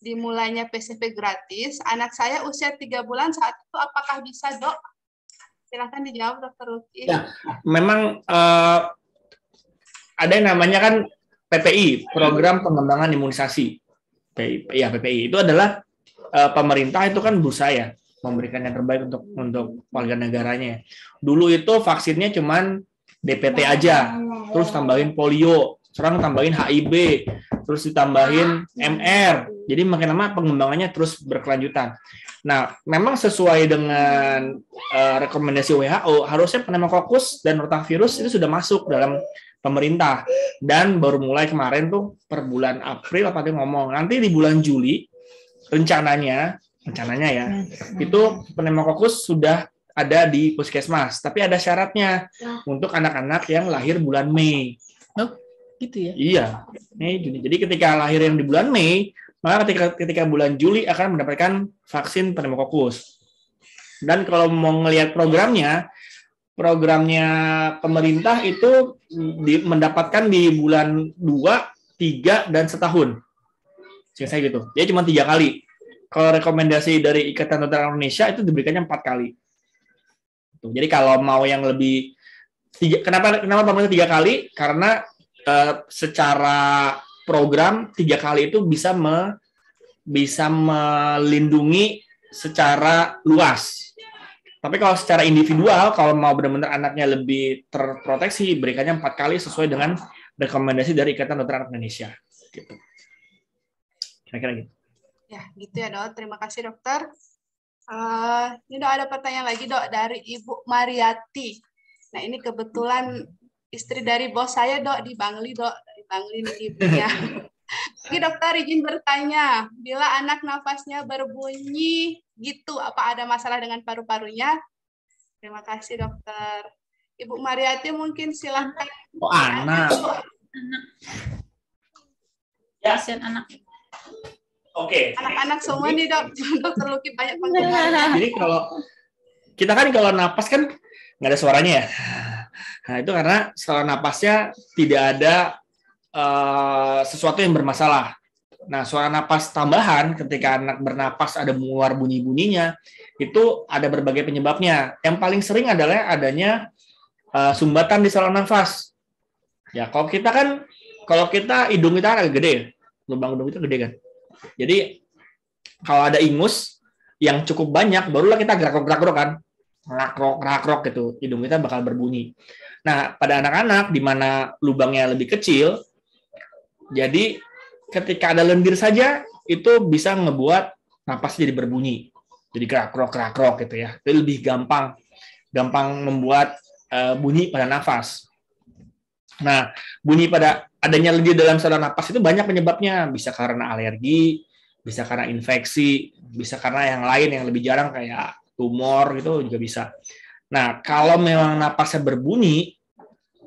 [SPEAKER 1] dimulainya PCV gratis, anak saya usia 3 bulan saat itu apakah bisa, Dok? Silakan dijawab, Dr. Luki.
[SPEAKER 2] Ya, memang ada yang namanya kan PPI, Program Pengembangan Imunisasi. PPI itu adalah pemerintah itu kan berusaha ya memberikan yang terbaik untuk warga negaranya. Dulu itu vaksinnya cuman DPT aja, terus tambahin polio, sekarang tambahin HIV, terus ditambahin MR. Jadi makin lama pengembangannya terus berkelanjutan. Nah, memang sesuai dengan rekomendasi WHO, harusnya pneumokokus dan rotavirus itu sudah masuk dalam pemerintah, dan baru mulai kemarin tuh per bulan April apa dia ngomong nanti di bulan Juli rencananya ya itu pneumokokus sudah ada di puskesmas, tapi ada syaratnya untuk anak-anak yang lahir bulan Mei.
[SPEAKER 3] Oh, gitu ya?
[SPEAKER 2] Iya, Mei Juni. Jadi ketika lahir yang di bulan Mei, maka ketika bulan Juli akan mendapatkan vaksin pneumokokus. Dan kalau mau ngelihat programnya pemerintah itu mendapatkan di bulan 2, 3, dan setahun. Saya gitu. Jadi cuma 3 kali. Kalau rekomendasi dari Ikatan Dokter Indonesia itu diberikannya 4 kali. Jadi kalau mau yang lebih, kenapa pemerintah 3 kali? Karena secara program 3 kali itu bisa melindungi secara luas. Tapi kalau secara individual, kalau mau benar-benar anaknya lebih terproteksi, berikannya 4 kali sesuai dengan rekomendasi dari Ikatan Dokter Anak Indonesia. Gitu. Kira-kira gitu.
[SPEAKER 1] Ya, gitu ya, Dok. Terima kasih, Dokter. Ini Dok, ada pertanyaan lagi, Dok, dari Ibu Mariati. Nah, ini kebetulan istri dari bos saya, Dok, di Bangli, Dok. Di Bangli nih ibunya. Jadi dokter izin bertanya, bila anak nafasnya berbunyi gitu, apa ada masalah dengan paru-parunya? Terima kasih dokter. Ibu Mariati mungkin silahkan.
[SPEAKER 2] Oh, anak.
[SPEAKER 3] Ya, anak.
[SPEAKER 2] Oke.
[SPEAKER 1] Anak-anak semua nih dok. Dokter Luki banyak penggemar.
[SPEAKER 2] Jadi kalau napas kan nggak ada suaranya ya. Nah itu karena saluran napasnya tidak ada sesuatu yang bermasalah. Nah, suara napas tambahan ketika anak bernapas ada mengeluar bunyi-bunyinya, itu ada berbagai penyebabnya. Yang paling sering adalah adanya sumbatan di saluran nafas. Ya, kalau kita hidung kita agak gede, lubang hidung itu gede kan. Jadi kalau ada ingus yang cukup banyak, barulah kita gerak-gerak kan, gerak-gerak gitu, hidung kita bakal berbunyi. Nah, pada anak-anak di mana lubangnya lebih kecil, jadi ketika ada lendir saja itu bisa ngebuat napas jadi berbunyi, jadi gerak-gerak gitu ya. Itu lebih gampang membuat bunyi pada nafas. Nah, bunyi pada adanya lendir dalam saluran napas itu banyak penyebabnya. Bisa karena alergi, bisa karena infeksi, bisa karena yang lain yang lebih jarang kayak tumor gitu juga bisa. Nah, kalau memang napasnya berbunyi,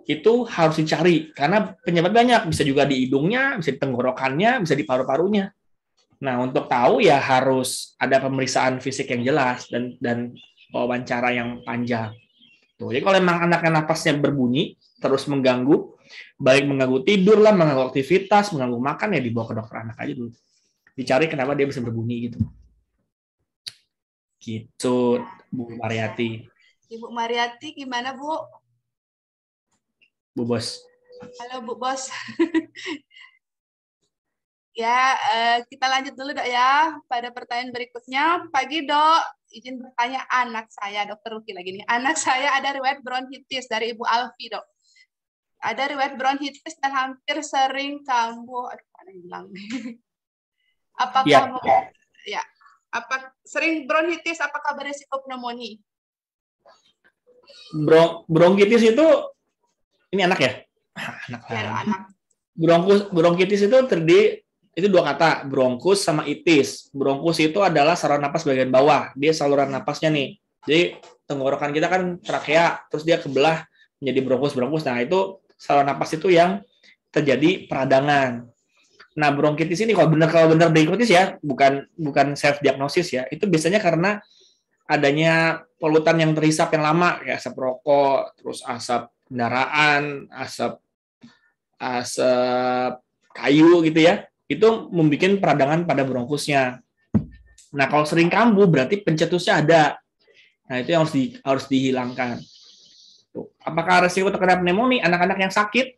[SPEAKER 2] itu harus dicari karena penyebab banyak, bisa juga di hidungnya, bisa di tenggorokannya, bisa di paru-parunya. Nah, untuk tahu ya harus ada pemeriksaan fisik yang jelas dan wawancara yang panjang. Tuh, jadi kalau memang anaknya napasnya berbunyi terus mengganggu, baik mengganggu tidur lah, mengganggu aktivitas, mengganggu makan, ya dibawa ke dokter anak aja dulu. Dicari kenapa dia bisa berbunyi gitu. Gitu, Bu Mariati.
[SPEAKER 1] Ibu Mariati gimana, Bu?
[SPEAKER 2] Bu Bos.
[SPEAKER 1] Halo Bu Bos. Ya, kita lanjut dulu dok ya pada pertanyaan berikutnya. Pagi dok, izin bertanya anak saya, dokter Luki lagi nih. Anak saya ada riwayat bronkitis dari Ibu Alfi dok. Ada riwayat bronkitis dan hampir sering kambuh. Aduh, mana hilang. Apakah sering bronkitis? Apakah beresiko pneumonia?
[SPEAKER 2] Bronkitis itu ini anak ya?
[SPEAKER 1] Anak.
[SPEAKER 2] Bronkitis itu terdiri itu 2 kata, bronkus sama itis. Bronkus itu adalah saluran napas bagian bawah. Dia saluran napasnya nih. Jadi tenggorokan kita kan trakea, terus dia kebelah menjadi bronkus. Nah, itu saluran napas itu yang terjadi peradangan. Nah, bronkitis ini kalau benar bronkitis ya, bukan self diagnosis ya. Itu biasanya karena adanya polutan yang terhisap yang lama, kayak asap rokok, terus asap kendaraan, asap kayu gitu ya. Itu membuat peradangan pada bronkusnya. Nah, kalau sering kambuh berarti pencetusnya ada. Nah, itu yang harus dihilangkan. Tuh. Apakah resiko terkena pneumonia? Anak-anak yang sakit,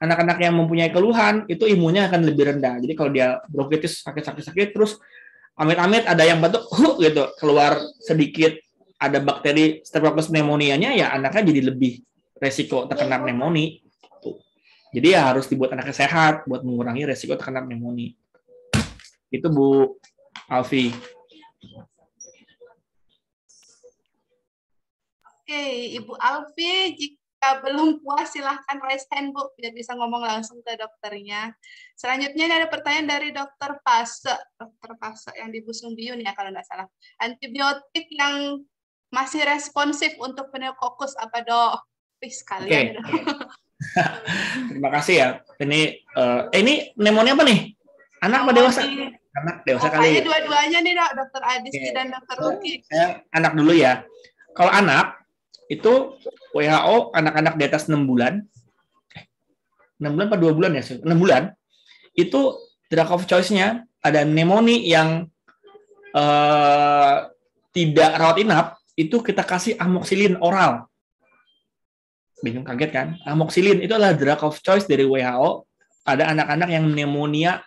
[SPEAKER 2] anak-anak yang mempunyai keluhan, itu imunnya akan lebih rendah. Jadi kalau dia bronkitis sakit, terus amit-amit ada yang batuk, gitu, keluar sedikit, ada bakteri Streptococcus pneumonianya, ya anaknya jadi lebih resiko terkena pneumonia. Tuh. Jadi ya harus dibuat anaknya sehat, buat mengurangi resiko terkena pneumonia. Itu Bu Alfi.
[SPEAKER 1] Oke, Ibu Alfi, jika belum puas silahkan raise hand, Bu, biar bisa ngomong langsung ke dokternya. Selanjutnya ada pertanyaan dari Dokter Pase yang di Busung Biyun ya kalau nggak salah. Antibiotik yang masih responsif untuk pneumokokus apa, Dok? Sekalian.
[SPEAKER 2] Oke. Terima kasih ya. Ini pneumonia apa nih? Anak apa dewasa? Anak dewasa kali.
[SPEAKER 1] Dua-duanya nih, Dok, Dokter Adisti dan Dokter Luki.
[SPEAKER 2] Anak dulu ya. Kalau anak itu WHO anak-anak di atas 6 bulan. 6 bulan apa 2 bulan ya? 6 bulan. Itu drug of choice-nya ada pneumonia yang tidak rawat inap, itu kita kasih amoxicillin oral. Bingung, kaget kan? Amoxicillin itu adalah drug of choice dari WHO. Ada anak-anak yang pneumonia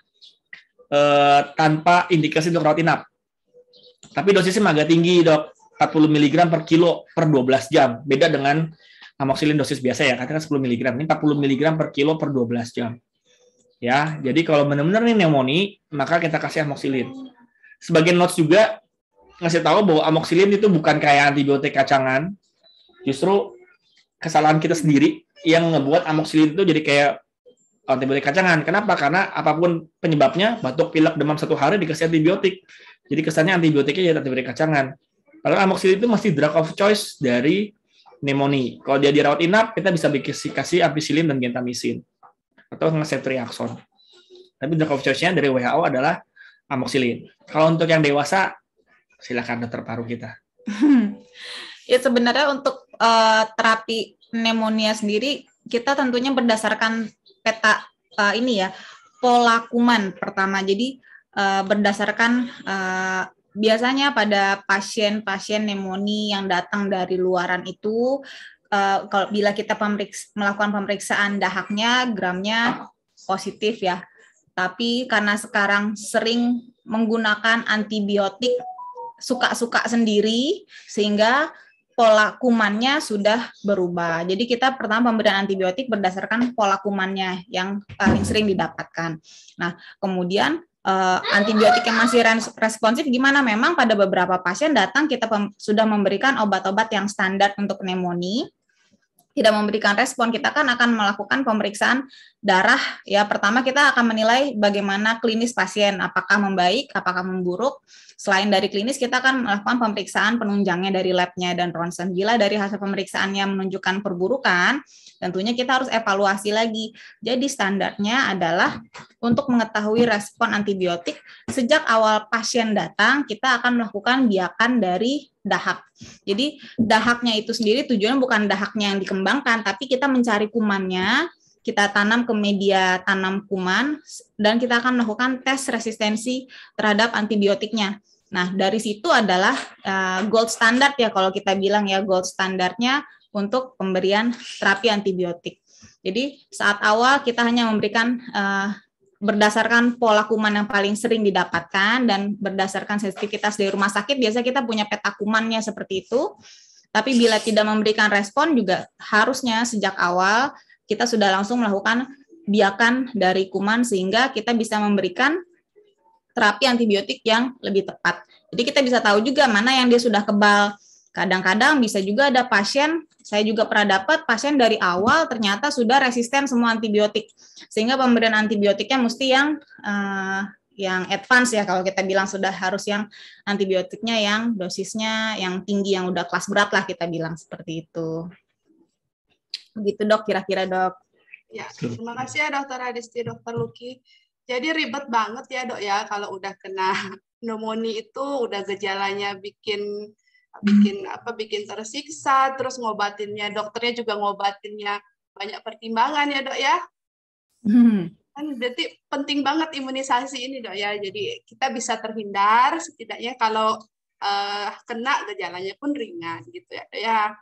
[SPEAKER 2] tanpa indikasi untuk rawat inap. Tapi dosisnya agak tinggi, Dok. 40 mg per kilo per 12 jam. Beda dengan amoxicillin dosis biasa ya, katakan 10 mg. Ini 40 mg per kilo per 12 jam. Ya, jadi kalau benar-benar ini pneumonia, maka kita kasih amoxicillin. Sebagian notes juga ngasih tahu bahwa amoxicillin itu bukan kayak antibiotik kacangan. Justru kesalahan kita sendiri yang ngebuat amoxicillin itu jadi kayak antibiotik kacangan. Kenapa? Karena apapun penyebabnya, batuk, pilek, demam 1 hari dikasih antibiotik. Jadi kesannya antibiotiknya jadi antibiotik kacangan. Padahal amoxicillin itu masih drug of choice dari pneumonia. Kalau dia dirawat inap, kita bisa kasih ampicillin dan gentamicin atau ceftriaxone. Tapi drug of choice-nya dari WHO adalah amoxicillin. Kalau untuk yang dewasa, silakan dokter paru kita.
[SPEAKER 3] Ya sebenarnya untuk terapi pneumonia sendiri kita tentunya berdasarkan peta pola kuman pertama. Jadi berdasarkan biasanya pada pasien-pasien pneumonia yang datang dari luaran itu, kalau bila kita melakukan pemeriksaan dahaknya, gramnya positif ya. Tapi karena sekarang sering menggunakan antibiotik suka-suka sendiri, sehingga pola kumannya sudah berubah. Jadi kita pertama pemberian antibiotik berdasarkan pola kumannya yang paling sering didapatkan. Nah, kemudian antibiotik yang masih responsif gimana? Memang pada beberapa pasien datang kita sudah memberikan obat-obat yang standar untuk pneumonia, tidak memberikan respon, kita kan akan melakukan pemeriksaan darah. Ya, pertama kita akan menilai bagaimana klinis pasien, apakah membaik, apakah memburuk. Selain dari klinis, kita akan melakukan pemeriksaan penunjangnya dari labnya dan ronsen. Bila dari hasil pemeriksaannya menunjukkan perburukan, tentunya kita harus evaluasi lagi. Jadi standarnya adalah untuk mengetahui respon antibiotik, sejak awal pasien datang, kita akan melakukan biakan dari dahak. Jadi dahaknya itu sendiri tujuannya bukan dahaknya yang dikembangkan, tapi kita mencari kumannya, kita tanam ke media tanam kuman, dan kita akan melakukan tes resistensi terhadap antibiotiknya. Nah, dari situ adalah gold standard ya, kalau kita bilang ya, gold standarnya untuk pemberian terapi antibiotik. Jadi saat awal kita hanya memberikan berdasarkan pola kuman yang paling sering didapatkan dan berdasarkan sensitivitas dari rumah sakit, biasa kita punya peta kumannya seperti itu. Tapi bila tidak memberikan respon juga harusnya sejak awal kita sudah langsung melakukan biakan dari kuman sehingga kita bisa memberikan terapi antibiotik yang lebih tepat. Jadi kita bisa tahu juga mana yang dia sudah kebal. Kadang-kadang bisa juga ada pasien, saya juga pernah dapat pasien dari awal ternyata sudah resisten semua antibiotik. Sehingga pemberian antibiotiknya mesti yang advance ya, kalau kita bilang sudah harus yang antibiotiknya yang dosisnya yang tinggi, yang udah kelas berat lah kita bilang seperti itu. Begitu Dok, kira-kira Dok.
[SPEAKER 1] Ya, terima kasih ya Dokter Adisti, Dokter Luki. Jadi ribet banget ya Dok ya kalau udah kena pneumonia itu udah gejalanya bikin tersiksa, terus ngobatinnya dokternya juga ngobatinnya banyak pertimbangan ya Dok ya. Kan berarti penting banget imunisasi ini Dok ya. Jadi kita bisa terhindar setidaknya kalau kena gejalanya pun ringan gitu ya Dok ya.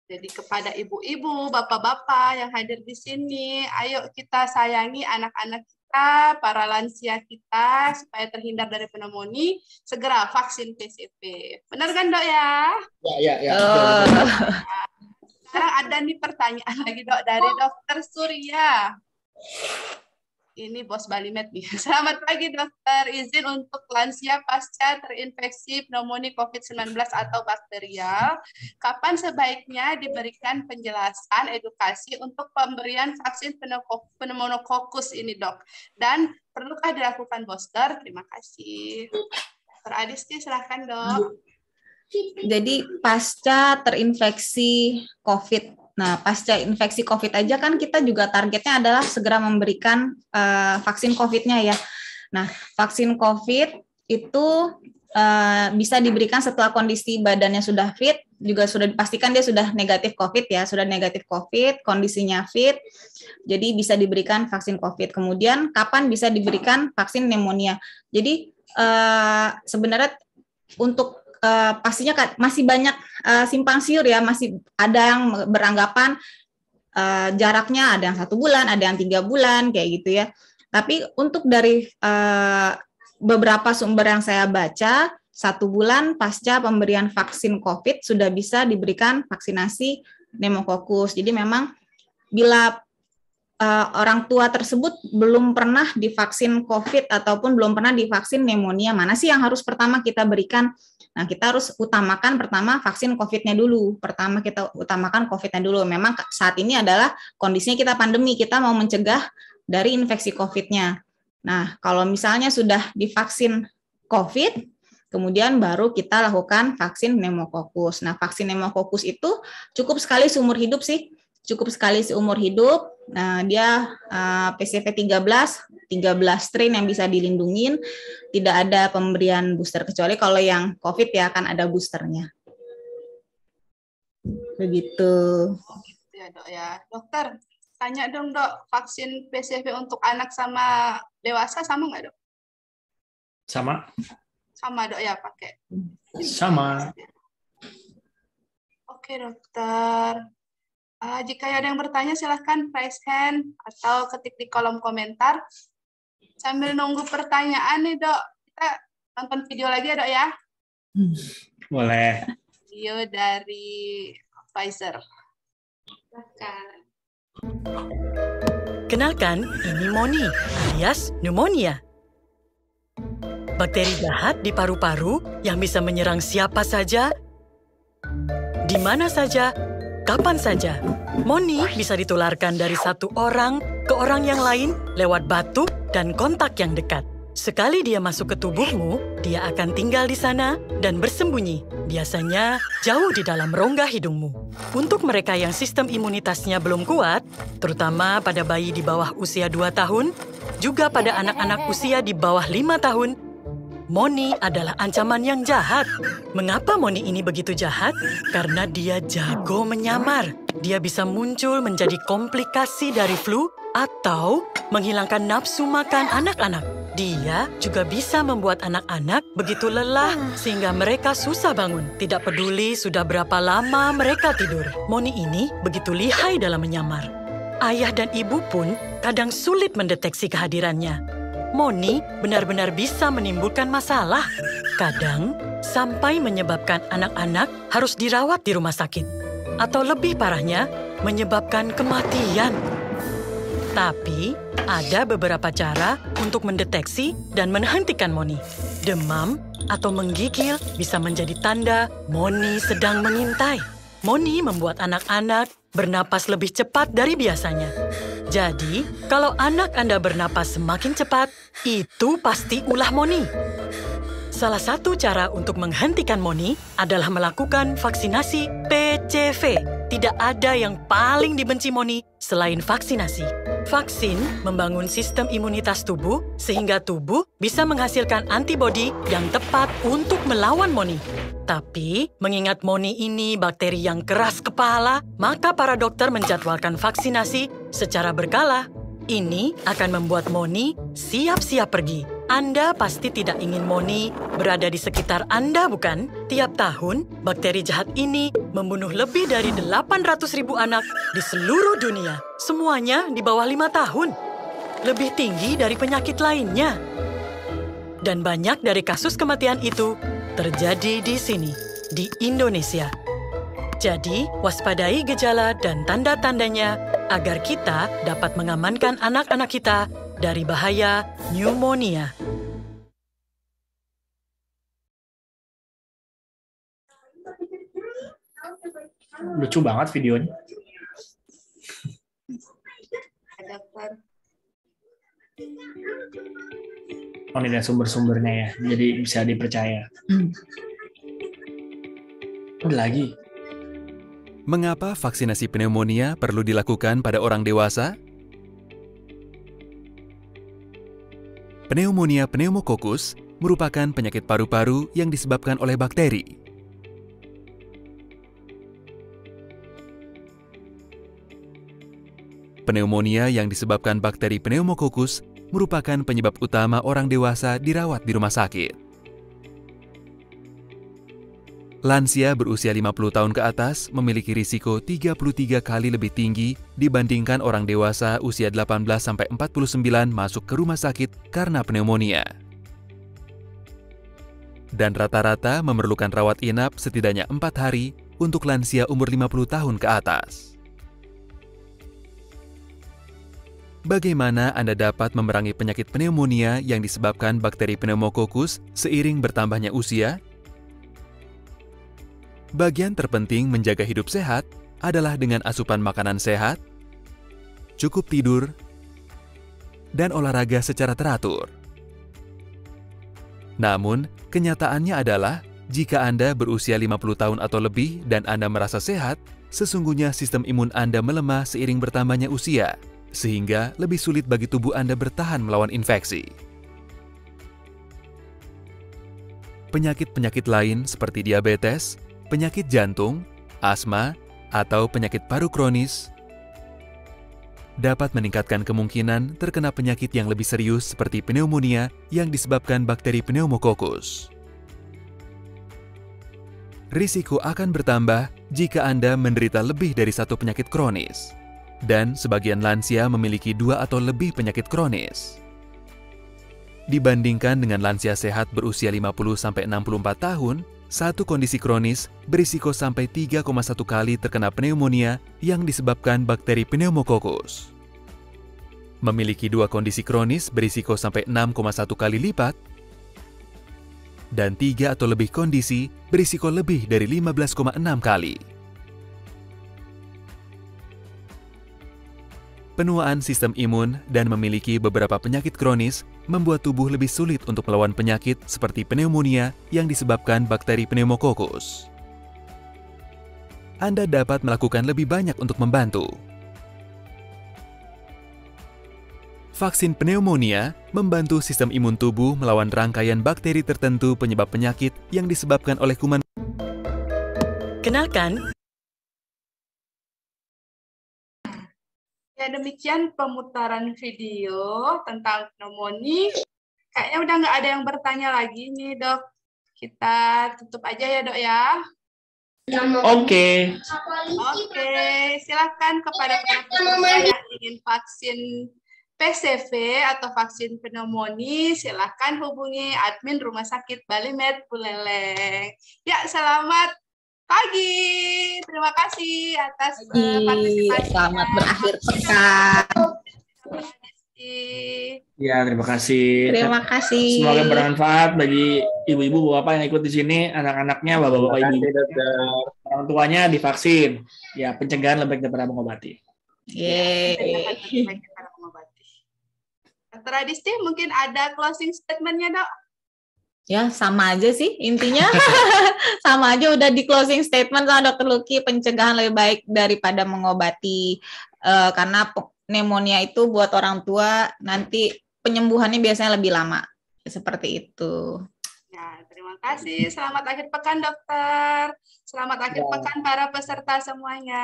[SPEAKER 1] Jadi kepada ibu-ibu, bapak-bapak yang hadir di sini, ayo kita sayangi anak-anak kita, para lansia kita, supaya terhindar dari pneumonia, segera vaksin PCV. Benar kan Dok ya?
[SPEAKER 2] Ya.
[SPEAKER 1] Sekarang ada nih pertanyaan lagi Dok dari Dokter Surya. Ini bos Balimed nih. Selamat pagi dokter, izin untuk lansia pasca terinfeksi pneumonia COVID-19 atau bakterial. Kapan sebaiknya diberikan penjelasan edukasi untuk pemberian vaksin pneumokokus ini dok? Dan perlukah dilakukan booster? Terima kasih. Dr. Adisti silahkan dok.
[SPEAKER 3] Jadi pasca terinfeksi COVID. Nah, pasca infeksi COVID aja kan kita juga targetnya adalah segera memberikan vaksin COVID-nya ya. Nah, vaksin COVID itu bisa diberikan setelah kondisi badannya sudah fit, juga sudah dipastikan dia sudah negatif COVID ya, sudah negatif COVID, kondisinya fit, jadi bisa diberikan vaksin COVID. Kemudian kapan bisa diberikan vaksin pneumonia? Jadi sebenarnya untuk pastinya masih banyak simpang siur ya, masih ada yang beranggapan jaraknya ada yang 1 bulan, ada yang 3 bulan kayak gitu ya. Tapi untuk dari beberapa sumber yang saya baca, 1 bulan pasca pemberian vaksin COVID sudah bisa diberikan vaksinasi pneumokokus. Jadi memang bila orang tua tersebut belum pernah divaksin COVID ataupun belum pernah divaksin pneumonia, mana sih yang harus pertama kita berikan? Nah, kita harus utamakan pertama vaksin COVID-nya dulu. Pertama kita utamakan COVID-nya dulu. Memang saat ini adalah kondisinya kita pandemi, kita mau mencegah dari infeksi COVID-nya. Nah, kalau misalnya sudah divaksin COVID, kemudian baru kita lakukan vaksin pneumokokus. Nah, vaksin pneumokokus itu cukup sekali seumur hidup sih. Cukup sekali seumur hidup. Nah, dia PCV 13 strain yang bisa dilindungin, tidak ada pemberian booster kecuali kalau yang COVID ya kan ada boosternya. Begitu.
[SPEAKER 1] Oh, gitu ya dok ya. Dokter, tanya dong dok, vaksin PCV untuk anak sama dewasa sama nggak dok?
[SPEAKER 2] Sama.
[SPEAKER 1] Sama dok ya pakai.
[SPEAKER 2] Sama.
[SPEAKER 1] Oke dokter. Jika ada yang bertanya silahkan raise hand atau ketik di kolom komentar. Sambil nunggu pertanyaan nih dok, kita nonton video lagi ya dok ya.
[SPEAKER 2] Boleh.
[SPEAKER 1] Video dari Pfizer. Silahkan.
[SPEAKER 6] Kenalkan, ini Moni alias pneumonia. Bakteri jahat di paru-paru yang bisa menyerang siapa saja, di mana saja, kapan saja. Moni bisa ditularkan dari satu orang ke orang yang lain lewat batuk dan kontak yang dekat. Sekali dia masuk ke tubuhmu, dia akan tinggal di sana dan bersembunyi, biasanya jauh di dalam rongga hidungmu. Untuk mereka yang sistem imunitasnya belum kuat, terutama pada bayi di bawah usia 2 tahun, juga pada anak-anak usia di bawah 5 tahun, Moni adalah ancaman yang jahat. Mengapa Moni ini begitu jahat? Karena dia jago menyamar. Dia bisa muncul menjadi komplikasi dari flu atau menghilangkan nafsu makan anak-anak. Dia juga bisa membuat anak-anak begitu lelah sehingga mereka susah bangun. Tidak peduli sudah berapa lama mereka tidur. Moni ini begitu lihai dalam menyamar. Ayah dan ibu pun kadang sulit mendeteksi kehadirannya. Moni benar-benar bisa menimbulkan masalah. Kadang sampai menyebabkan anak-anak harus dirawat di rumah sakit. Atau lebih parahnya, menyebabkan kematian. Tapi ada beberapa cara untuk mendeteksi dan menghentikan Moni. Demam atau menggigil bisa menjadi tanda Moni sedang mengintai. Moni membuat anak-anak bernapas lebih cepat dari biasanya. Jadi, kalau anak Anda bernapas semakin cepat, itu pasti ulah Moni. Salah satu cara untuk menghentikan Moni adalah melakukan vaksinasi PCV. Tidak ada yang paling dibenci Moni selain vaksinasi. Vaksin membangun sistem imunitas tubuh sehingga tubuh bisa menghasilkan antibodi yang tepat untuk melawan Moni. Tapi, mengingat Moni ini bakteri yang keras kepala, maka para dokter menjadwalkan vaksinasi secara berkala. Ini akan membuat Moni siap-siap pergi. Anda pasti tidak ingin Moni berada di sekitar Anda, bukan? Tiap tahun, bakteri jahat ini membunuh lebih dari 800.000 anak di seluruh dunia. Semuanya di bawah 5 tahun. Lebih tinggi dari penyakit lainnya. Dan banyak dari kasus kematian itu terjadi di sini, di Indonesia. Jadi, waspadai gejala dan tanda-tandanya agar kita dapat mengamankan anak-anak kita dari bahaya pneumonia.
[SPEAKER 2] Lucu banget videonya. Oh, ini ada sumber-sumbernya ya, jadi bisa dipercaya. Ada lagi.
[SPEAKER 7] Mengapa vaksinasi pneumonia perlu dilakukan pada orang dewasa? Pneumonia pneumococcus merupakan penyakit paru-paru yang disebabkan oleh bakteri. Pneumonia yang disebabkan bakteri pneumococcus merupakan penyebab utama orang dewasa dirawat di rumah sakit. Lansia berusia 50 tahun ke atas memiliki risiko 33 kali lebih tinggi dibandingkan orang dewasa usia 18-49 masuk ke rumah sakit karena pneumonia. Dan rata-rata memerlukan rawat inap setidaknya 4 hari untuk lansia umur 50 tahun ke atas. Bagaimana Anda dapat memerangi penyakit pneumonia yang disebabkan bakteri pneumococcus seiring bertambahnya usia? Bagian terpenting menjaga hidup sehat adalah dengan asupan makanan sehat, cukup tidur, dan olahraga secara teratur. Namun, kenyataannya adalah jika Anda berusia 50 tahun atau lebih dan Anda merasa sehat, sesungguhnya sistem imun Anda melemah seiring bertambahnya usia, sehingga lebih sulit bagi tubuh Anda bertahan melawan infeksi. Penyakit-penyakit lain seperti diabetes, penyakit jantung, asma, atau penyakit paru kronis dapat meningkatkan kemungkinan terkena penyakit yang lebih serius seperti pneumonia yang disebabkan bakteri pneumococcus. Risiko akan bertambah jika Anda menderita lebih dari satu penyakit kronis, dan sebagian lansia memiliki 2 atau lebih penyakit kronis. Dibandingkan dengan lansia sehat berusia 50-64 tahun, satu kondisi kronis berisiko sampai 3,1 kali terkena pneumonia yang disebabkan bakteri pneumococcus. Memiliki 2 kondisi kronis berisiko sampai 6,1 kali lipat, dan 3 atau lebih kondisi berisiko lebih dari 15,6 kali. Penuaan sistem imun dan memiliki beberapa penyakit kronis membuat tubuh lebih sulit untuk melawan penyakit seperti pneumonia yang disebabkan bakteri pneumococcus. Anda dapat melakukan lebih banyak untuk membantu. Vaksin pneumonia membantu sistem imun tubuh melawan rangkaian bakteri tertentu penyebab penyakit yang disebabkan oleh kuman.
[SPEAKER 6] Kenalkan,
[SPEAKER 1] Ya, demikian pemutaran video tentang pneumonia. Kayaknya udah nggak ada yang bertanya lagi nih, Dok. Kita tutup aja ya, Dok ya.
[SPEAKER 2] Oke.
[SPEAKER 1] Oke, silakan kepada para yang ingin vaksin PCV atau vaksin pneumonia, silakan hubungi admin Rumah Sakit Balimed Buleleng. Ya, selamat pagi. Terima kasih atas partisipasi.
[SPEAKER 3] Selamat berakhir pekan.
[SPEAKER 2] Ya, terima kasih.
[SPEAKER 3] Terima kasih.
[SPEAKER 2] Semoga bermanfaat bagi ibu-ibu, bapak yang ikut di sini, anak-anaknya, bapak-bapak, ibu, orang tuanya divaksin. Ya, pencegahan lebih baik daripada mengobati.
[SPEAKER 3] Yeay.
[SPEAKER 1] Dr. Adisti, mungkin ada closing statement-nya, Dok?
[SPEAKER 3] Ya, sama aja sih intinya. Sama aja udah di closing statement sama Dokter Lucky, pencegahan lebih baik daripada mengobati. Karena pneumonia itu buat orang tua nanti penyembuhannya biasanya lebih lama. Seperti itu.
[SPEAKER 1] Ya, terima kasih. Selamat akhir pekan, dokter. Selamat akhir pekan para peserta semuanya.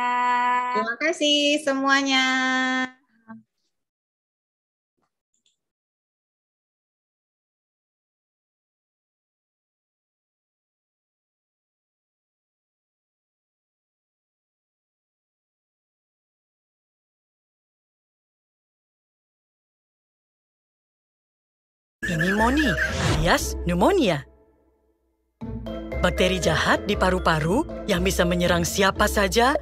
[SPEAKER 3] Terima kasih semuanya.
[SPEAKER 6] Ini Moni, alias pneumonia. Bakteri jahat di paru-paru yang bisa menyerang siapa saja,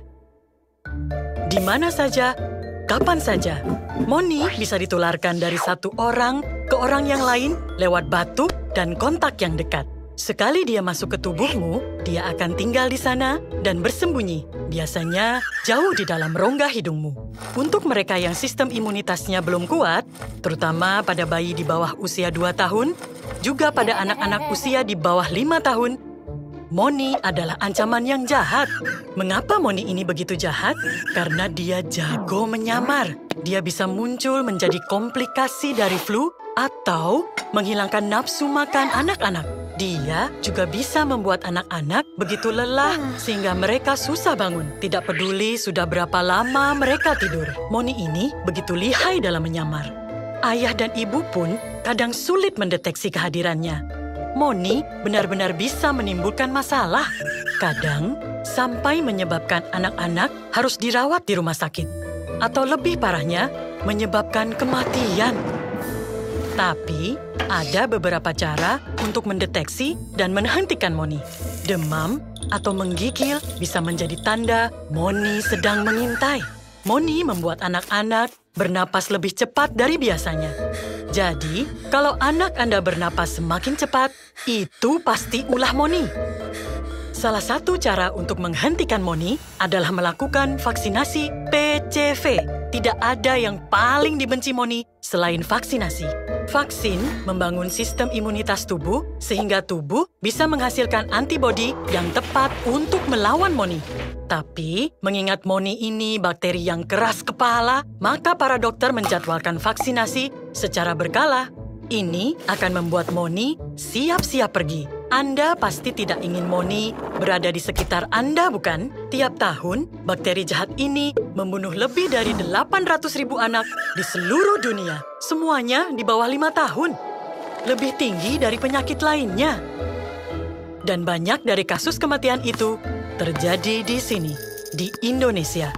[SPEAKER 6] di mana saja, kapan saja. Moni bisa ditularkan dari satu orang ke orang yang lain lewat batuk dan kontak yang dekat. Sekali dia masuk ke tubuhmu, dia akan tinggal di sana dan bersembunyi, biasanya jauh di dalam rongga hidungmu. Untuk mereka yang sistem imunitasnya belum kuat, terutama pada bayi di bawah usia 2 tahun, juga pada anak-anak usia di bawah 5 tahun, Moni adalah ancaman yang jahat. Mengapa Moni ini begitu jahat? Karena dia jago menyamar. Dia bisa muncul menjadi komplikasi dari flu atau menghilangkan nafsu makan anak-anak. Dia juga bisa membuat anak-anak begitu lelah sehingga mereka susah bangun. Tidak peduli sudah berapa lama mereka tidur. Moni ini begitu lihai dalam menyamar. Ayah dan ibu pun kadang sulit mendeteksi kehadirannya. Moni benar-benar bisa menimbulkan masalah. Kadang sampai menyebabkan anak-anak harus dirawat di rumah sakit. Atau lebih parahnya, menyebabkan kematian. Tapi, ada beberapa cara untuk mendeteksi dan menghentikan Moni. Demam atau menggigil bisa menjadi tanda Moni sedang mengintai. Moni membuat anak-anak bernapas lebih cepat dari biasanya. Jadi, kalau anak Anda bernapas semakin cepat, itu pasti ulah Moni. Salah satu cara untuk menghentikan Moni adalah melakukan vaksinasi PCV. Tidak ada yang paling dibenci Moni selain vaksinasi. Vaksin membangun sistem imunitas tubuh sehingga tubuh bisa menghasilkan antibodi yang tepat untuk melawan Moni. Tapi, mengingat Moni ini bakteri yang keras kepala, maka para dokter menjadwalkan vaksinasi secara berkala. Ini akan membuat Moni siap-siap pergi. Anda pasti tidak ingin Moni berada di sekitar Anda, bukan? Tiap tahun, bakteri jahat ini membunuh lebih dari 800.000 anak di seluruh dunia. Semuanya di bawah 5 tahun. Lebih tinggi dari penyakit lainnya. Dan banyak dari kasus kematian itu terjadi di sini, di Indonesia.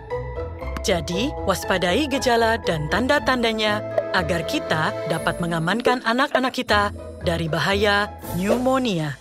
[SPEAKER 6] Jadi, waspadai gejala dan tanda-tandanya agar kita dapat mengamankan anak-anak kita dari bahaya pneumonia.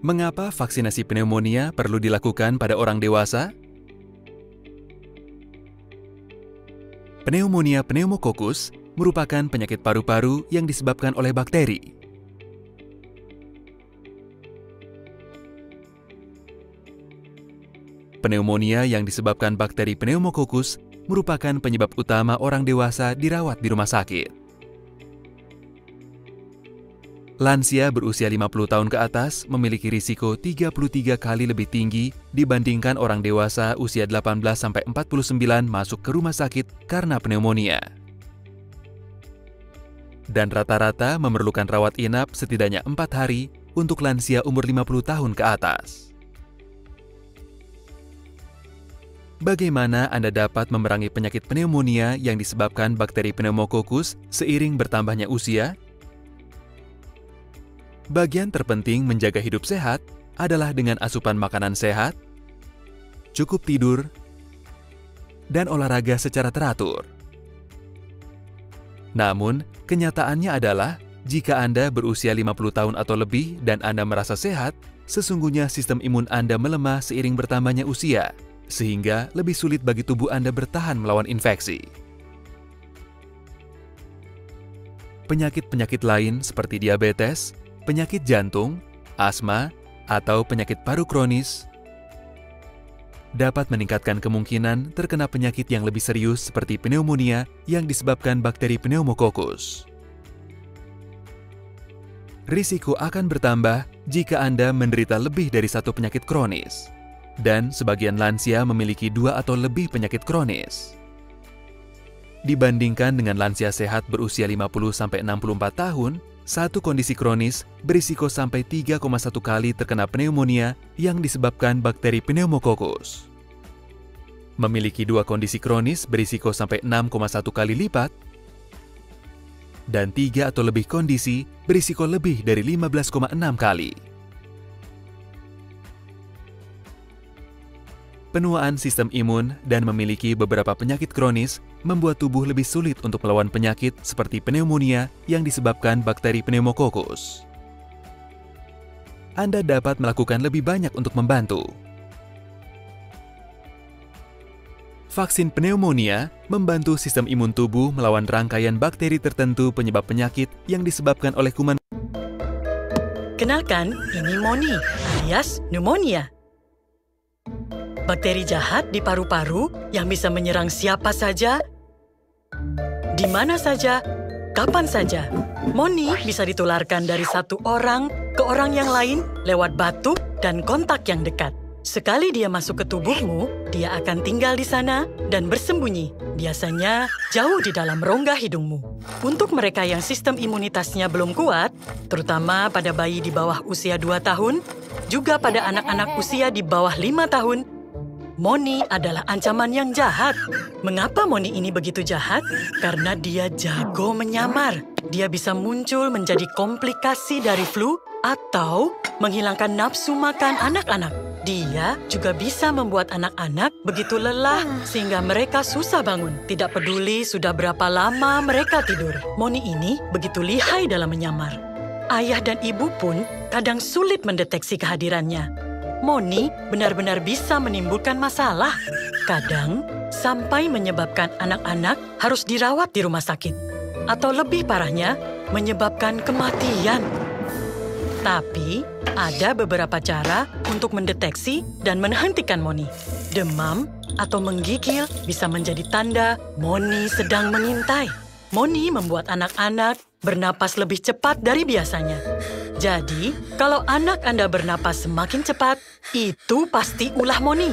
[SPEAKER 7] Mengapa vaksinasi pneumonia perlu dilakukan pada orang dewasa? Pneumonia pneumococcus merupakan penyakit paru-paru yang disebabkan oleh bakteri. Pneumonia yang disebabkan bakteri pneumococcus merupakan penyebab utama orang dewasa dirawat di rumah sakit. Lansia berusia 50 tahun ke atas memiliki risiko 33 kali lebih tinggi dibandingkan orang dewasa usia 18-49 masuk ke rumah sakit karena pneumonia. Dan rata-rata memerlukan rawat inap setidaknya 4 hari untuk lansia umur 50 tahun ke atas. Bagaimana Anda dapat memerangi penyakit pneumonia yang disebabkan bakteri pneumococcus seiring bertambahnya usia? Bagian terpenting menjaga hidup sehat adalah dengan asupan makanan sehat, cukup tidur, dan olahraga secara teratur. Namun, kenyataannya adalah Jika Anda berusia 50 tahun atau lebih dan Anda merasa sehat, sesungguhnya sistem imun Anda melemah seiring bertambahnya usia, sehingga lebih sulit bagi tubuh Anda bertahan melawan infeksi. Penyakit-penyakit lain seperti diabetes, penyakit jantung, asma, atau penyakit paru kronis dapat meningkatkan kemungkinan terkena penyakit yang lebih serius seperti pneumonia yang disebabkan bakteri pneumococcus. Risiko akan bertambah jika Anda menderita lebih dari satu penyakit kronis, dan sebagian lansia memiliki 2 atau lebih penyakit kronis. Dibandingkan dengan lansia sehat berusia 50-64 tahun, satu kondisi kronis berisiko sampai 3,1 kali terkena pneumonia yang disebabkan bakteri pneumococcus. Memiliki 2 kondisi kronis berisiko sampai 6,1 kali lipat, dan 3 atau lebih kondisi berisiko lebih dari 15,6 kali. Penuaan sistem imun dan memiliki beberapa penyakit kronis membuat tubuh lebih sulit untuk melawan penyakit seperti pneumonia yang disebabkan bakteri pneumococcus. Anda dapat melakukan lebih banyak untuk membantu. Vaksin pneumonia membantu sistem imun tubuh melawan rangkaian bakteri tertentu penyebab penyakit yang disebabkan oleh kuman.
[SPEAKER 6] Kenalkan, ini Moni, alias pneumonia. Bakteri jahat di paru-paru yang bisa menyerang siapa saja, di mana saja, kapan saja. Moni bisa ditularkan dari satu orang ke orang yang lain lewat batuk dan kontak yang dekat. Sekali dia masuk ke tubuhmu, dia akan tinggal di sana dan bersembunyi, biasanya jauh di dalam rongga hidungmu. Untuk mereka yang sistem imunitasnya belum kuat, terutama pada bayi di bawah usia 2 tahun, juga pada anak-anak usia di bawah 5 tahun, Moni adalah ancaman yang jahat. Mengapa Moni ini begitu jahat? Karena dia jago menyamar. Dia bisa muncul menjadi komplikasi dari flu atau menghilangkan nafsu makan anak-anak. Dia juga bisa membuat anak-anak begitu lelah sehingga mereka susah bangun. Tidak peduli sudah berapa lama mereka tidur. Moni ini begitu lihai dalam menyamar. Ayah dan ibu pun kadang sulit mendeteksi kehadirannya. Moni benar-benar bisa menimbulkan masalah. Kadang sampai menyebabkan anak-anak harus dirawat di rumah sakit. Atau lebih parahnya, menyebabkan kematian. Tapi, ada beberapa cara untuk mendeteksi dan menghentikan Moni. Demam atau menggigil bisa menjadi tanda Moni sedang mengintai. Moni membuat anak-anak bernapas lebih cepat dari biasanya. Jadi, kalau anak Anda bernapas semakin cepat, itu pasti ulah Moni.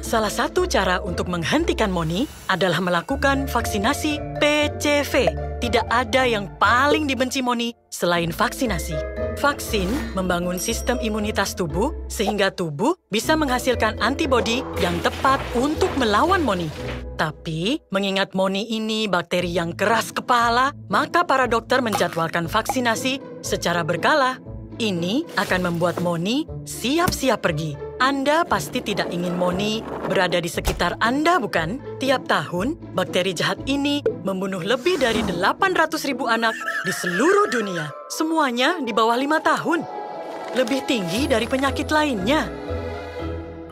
[SPEAKER 6] Salah satu cara untuk menghentikan Moni adalah melakukan vaksinasi PCV. Tidak ada yang paling dibenci Moni selain vaksinasi. Vaksin membangun sistem imunitas tubuh sehingga tubuh bisa menghasilkan antibodi yang tepat untuk melawan Moni. Tapi, mengingat Moni ini bakteri yang keras kepala, maka para dokter menjadwalkan vaksinasi secara berkala. Ini akan membuat Moni siap-siap pergi. Anda pasti tidak ingin Moni berada di sekitar Anda, bukan? Tiap tahun, bakteri jahat ini membunuh lebih dari 800.000 anak di seluruh dunia. Semuanya di bawah 5 tahun. Lebih tinggi dari penyakit lainnya.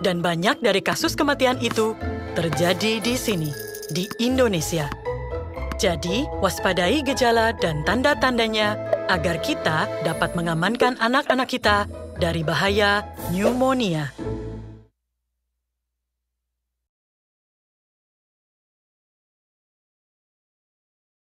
[SPEAKER 6] Dan banyak dari kasus kematian itu terjadi di sini, di Indonesia. Jadi, waspadai gejala dan tanda-tandanya agar kita dapat mengamankan anak-anak kita dari bahaya pneumonia.